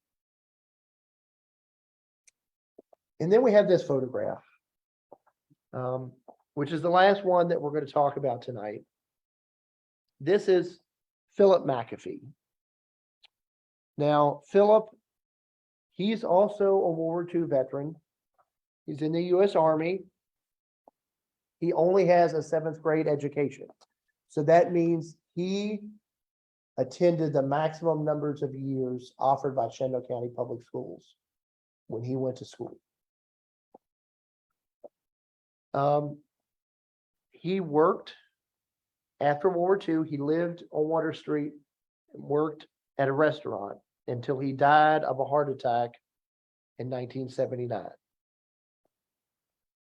And then we have this photograph, which is the last one that we're going to talk about tonight. This is Philip McAfee. Now, Philip, he's also a World War II veteran. He's in the U.S. Army. He only has a 7th grade education. So that means he attended the maximum numbers of years offered by Shenandoah County Public Schools. when he went to school. He worked after World War II. He lived on Water Street and worked at a restaurant until he died of a heart attack in 1979.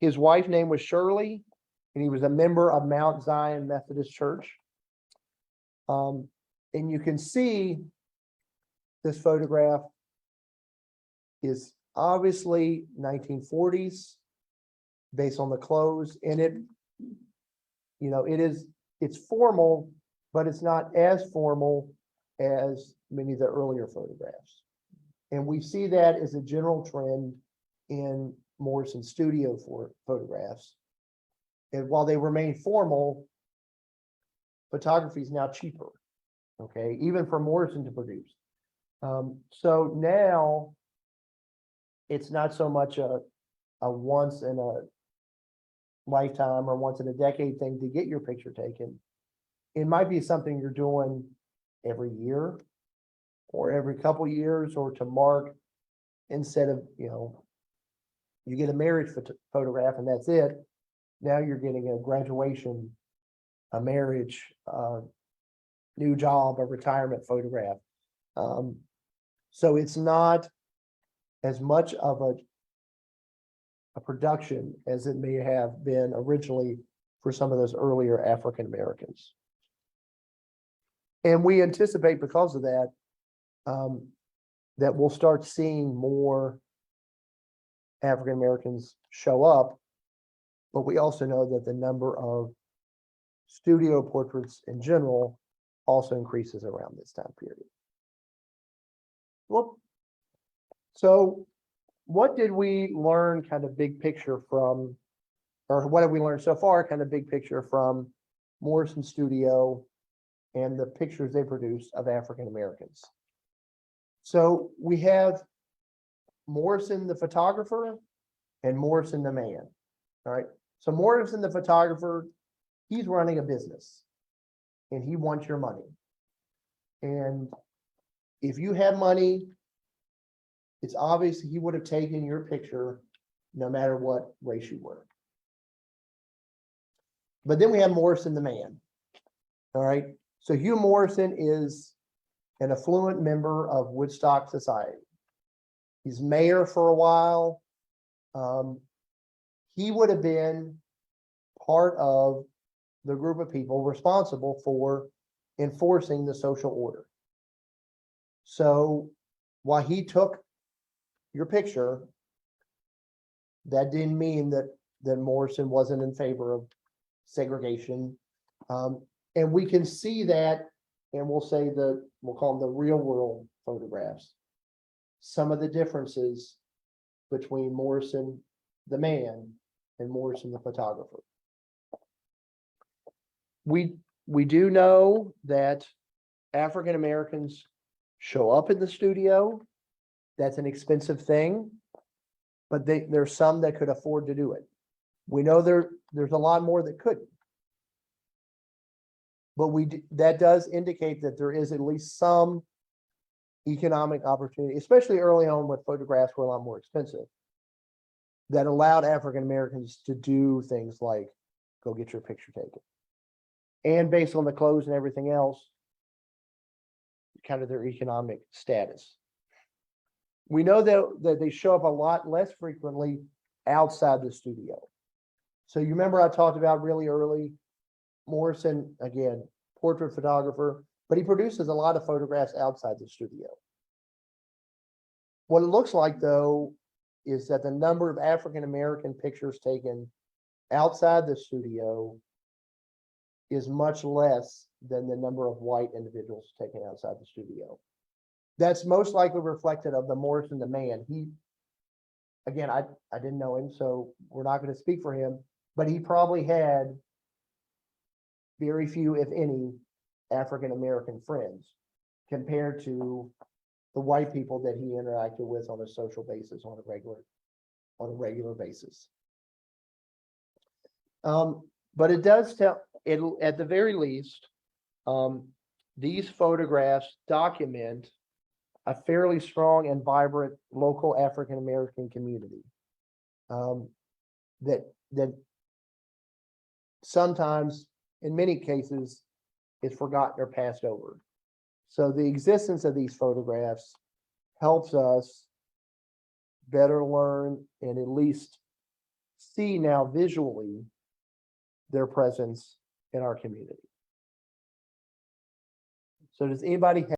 His wife's name was Shirley, and he was a member of Mount Zion Methodist Church. And you can see this photograph is obviously 1940s based on the clothes, and it's formal, but it's not as formal as many of the earlier photographs. And we see that as a general trend in Morrison Studio photographs. And while they remain formal, photography is now cheaper, okay, even for Morrison to produce. So now it's not so much a once in a lifetime or once in a decade thing to get your picture taken. It might be something you're doing every year or every couple years, or to mark, instead of, you get a marriage photograph and that's it. Now you're getting a graduation, a marriage, new job, a retirement photograph. So it's not as much of a production as it may have been originally for some of those earlier African Americans. And we anticipate, because of that, that we'll start seeing more African Americans show up, but we also know that the number of studio portraits in general also increases around this time period. Well, so what did we learn kind of big picture from, or what have we learned so far kind of big picture from Morrison Studio and the pictures they produce of African Americans? So we have Morrison the photographer and Morrison the man. All right. So Morrison the photographer, he's running a business and he wants your money. And if you have money, it's obvious he would have taken your picture no matter what race you were. But then we have Morrison the man. All right. So Hugh Morrison is an affluent member of Woodstock society. He's mayor for a while. He would have been part of the group of people responsible for enforcing the social order. So while he took your picture, that didn't mean that Morrison wasn't in favor of segregation. And we can see that, and we'll call them the real world photographs. Some of the differences between Morrison the man and Morrison the photographer. We do know that African Americans show up in the studio. That's an expensive thing, but there's some that could afford to do it. We know there's a lot more that couldn't. But that does indicate that there is at least some economic opportunity, especially early on when photographs were a lot more expensive, that allowed African Americans to do things like go get your picture taken. And based on the clothes and everything else, kind of their economic status. We know that they show up a lot less frequently outside the studio. So you remember I talked about really early, Morrison, again, portrait photographer, but he produces a lot of photographs outside the studio. What it looks like, though, is that the number of African American pictures taken outside the studio is much less than the number of white individuals taken outside the studio. That's most likely reflected of the Morrison the man. Again, I didn't know him, so we're not going to speak for him, but he probably had very few, if any, African American friends compared to the white people that he interacted with on a social basis, on a regular basis. But it does tell, at the very least, these photographs document a fairly strong and vibrant local African-American community. That sometimes, in many cases, is forgotten or passed over. So the existence of these photographs helps us better learn and at least see now visually their presence in our community. So does anybody